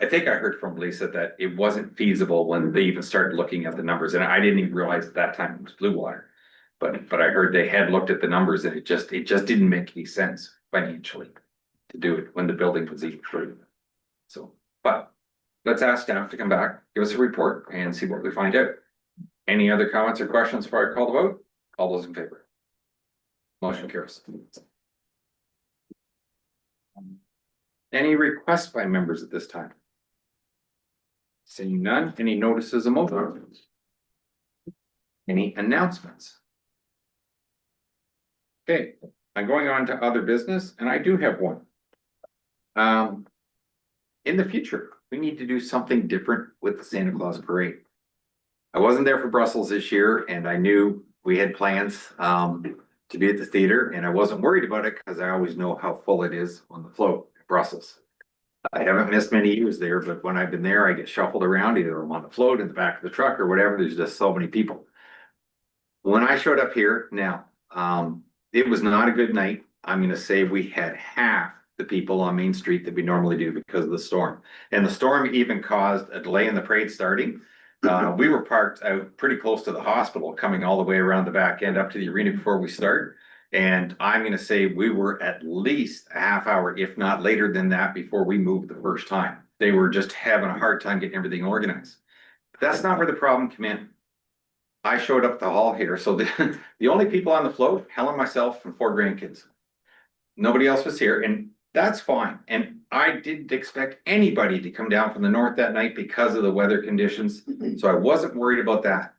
I heard from Lisa that it wasn't feasible when they even started looking at the numbers, and I didn't even realize at that time it was Blue Water. But I heard they had looked at the numbers and it just didn't make any sense financially to do it when the building was even free. So, but let's ask staff to come back, give us a report and see what we find out. Any other comments or questions before I call the vote? All those in favor? Motion carries. Any requests by members at this time? Seeing none, any notices of motions? Any announcements? Okay, I'm going on to other business, and I do have one. In the future, we need to do something different with the Santa Claus parade. I wasn't there for Brussels this year, and I knew we had plans to be at the theater, and I wasn't worried about it because I always know how full it is on the float at Brussels. I haven't missed many years there, but when I've been there, I get shuffled around, either I'm on the float in the back of the truck or whatever. There's just so many people. When I showed up here now, it was not a good night. I'm going to say we had half the people on Main Street that we normally do because of the storm. And the storm even caused a delay in the parade starting. We were parked out pretty close to the hospital, coming all the way around the back end up to the arena before we start. And I'm going to say we were at least a half hour, if not later than that, before we moved the first time. They were just having a hard time getting everything organized. But that's not where the problem came in. I showed up at the hall here. So the only people on the float, Helen, myself, and 4 grandkids. Nobody else was here, and that's fine. And I didn't expect anybody to come down from the north that night because of the weather conditions. So I wasn't worried about that.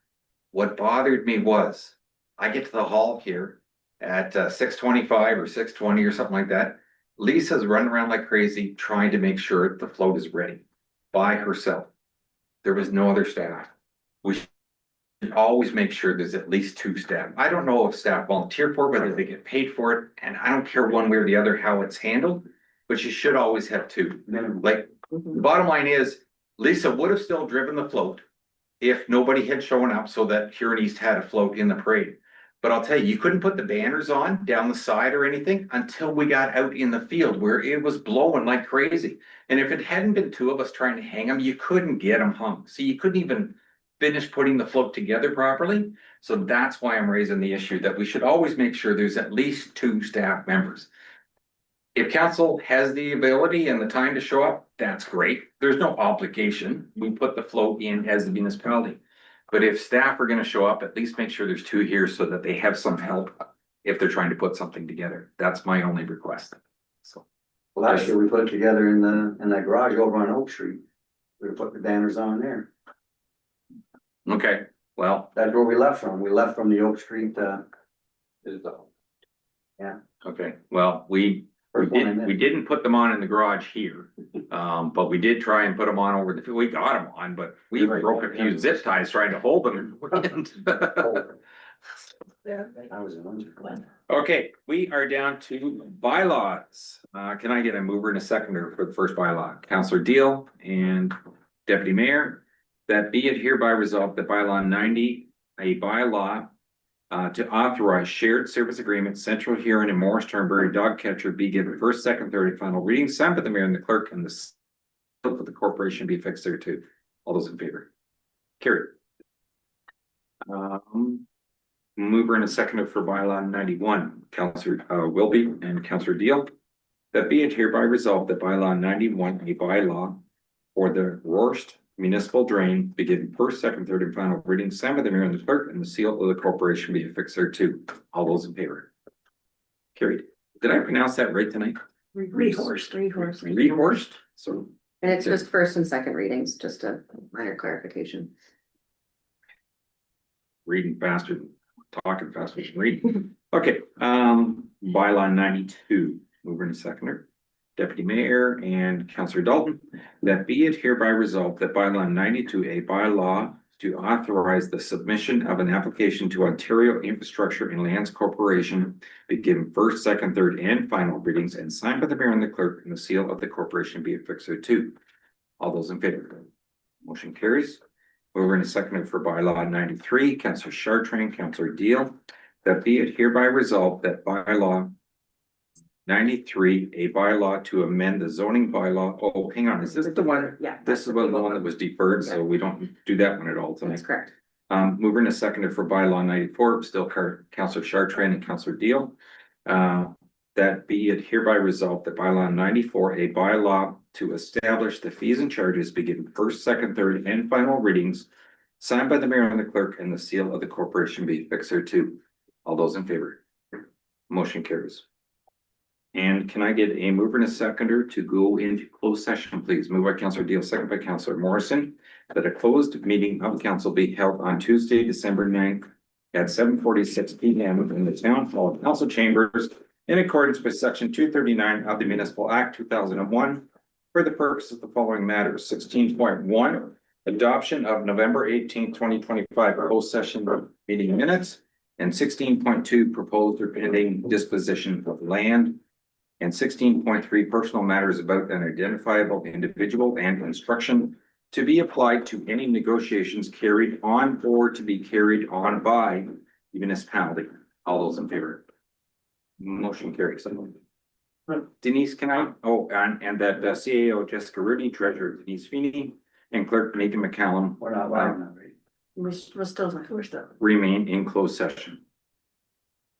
What bothered me was I get to the hall here at 6:25 or 6:20 or something like that. Lisa's running around like crazy trying to make sure the float is ready by herself. There was no other staff. We should always make sure there's at least 2 staff. I don't know if staff volunteer for it, whether they get paid for it, and I don't care one way or the other how it's handled, but you should always have 2. Like, the bottom line is, Lisa would have still driven the float if nobody had shown up so that Huron East had a float in the parade. But I'll tell you, you couldn't put the banners on down the side or anything until we got out in the field where it was blowing like crazy. And if it hadn't been 2 of us trying to hang them, you couldn't get them hung. So you couldn't even finish putting the float together properly. So that's why I'm raising the issue that we should always make sure there's at least 2 staff members. If council has the ability and the time to show up, that's great. There's no obligation. We put the float in as the municipality. But if staff are gonna show up, at least make sure there's 2 here so that they have some help if they're trying to put something together. That's my only request. So. Last year we put it together in that garage over on Oak Street. We put the banners on there. Okay, well. That's where we left from. We left from the Oak Street, yeah. Okay, well, we didn't put them on in the garage here, but we did try and put them on over we got them on, but we broke a few zip ties trying to hold them. Okay, we are down to bylaws. Can I get a mover and a seconder for the first bylaw? Councillor Deal and Deputy Mayor, that be it hereby resolved that bylaw 90 a bylaw to authorize shared service agreement, Central Huron and Morris Turnberry dog catcher be given first, second, third, and final reading, signed by the mayor and the clerk, and the seal of the corporation be fixed there too. All those in favor? Carried. Mover and a seconder for bylaw 91, Councillor Wilby and Councillor Deal. That be it hereby resolved that bylaw 91, a bylaw for the Rourst municipal drain, be given first, second, third, and final reading, signed by the mayor and the clerk, and the seal of the corporation be affixed thereto. All those in favor? Carried. Did I pronounce that right tonight? Rehorst. Rehorst? So. And it's just first and second readings, just a minor clarification. Reading faster than talking faster than reading. Okay, bylaw 92, mover and seconder. Deputy Mayor and Councillor Dalton, that be it hereby resolved that bylaw 92, a bylaw to authorize the submission of an application to Ontario Infrastructure and Lands Corporation be given first, second, third, and final readings and signed by the mayor and the clerk, and the seal of the corporation be affixed thereto. All those in favor? Motion carries. Mover and seconder for bylaw 93, Councillor Chartrain, Councillor Deal, that be it hereby resolved that bylaw 93, a bylaw to amend the zoning bylaw. Oh, hang on, is this the one? Yeah. This is the one that was deferred, so we don't do that one at all tonight. That's correct. Mover and a seconder for bylaw 94, still Councillor Chartrain and Councillor Deal. That be it hereby resolved that bylaw 94, a bylaw to establish the fees and charges be given first, second, third, and final readings, signed by the mayor and the clerk, and the seal of the corporation be affixed thereto. All those in favor? Motion carries. And can I get a mover and a seconder to go into closed session, please? Moved by Councillor Deal, second by Councillor Morrison, that a closed meeting of council be held on Tuesday, December 9th at 7:46 p.m. in the town hall of council chambers in accordance with section 239 of the Municipal Act 2001 for the purpose of the following matters. 16.1, adoption of November 18th, 2025 closed session meeting minutes, and 16.2, proposed or pending disposition of land, and 16.3, personal matters about an identifiable individual, and instruction to be applied to any negotiations carried on or to be carried on by the municipality. All those in favor? Motion carries. Denise, can I, and that CAO Jessica Rudy, Treasurer Denise Feeney, and Clerk Megan McCallum We're not live now, right? We're still. remain in closed session.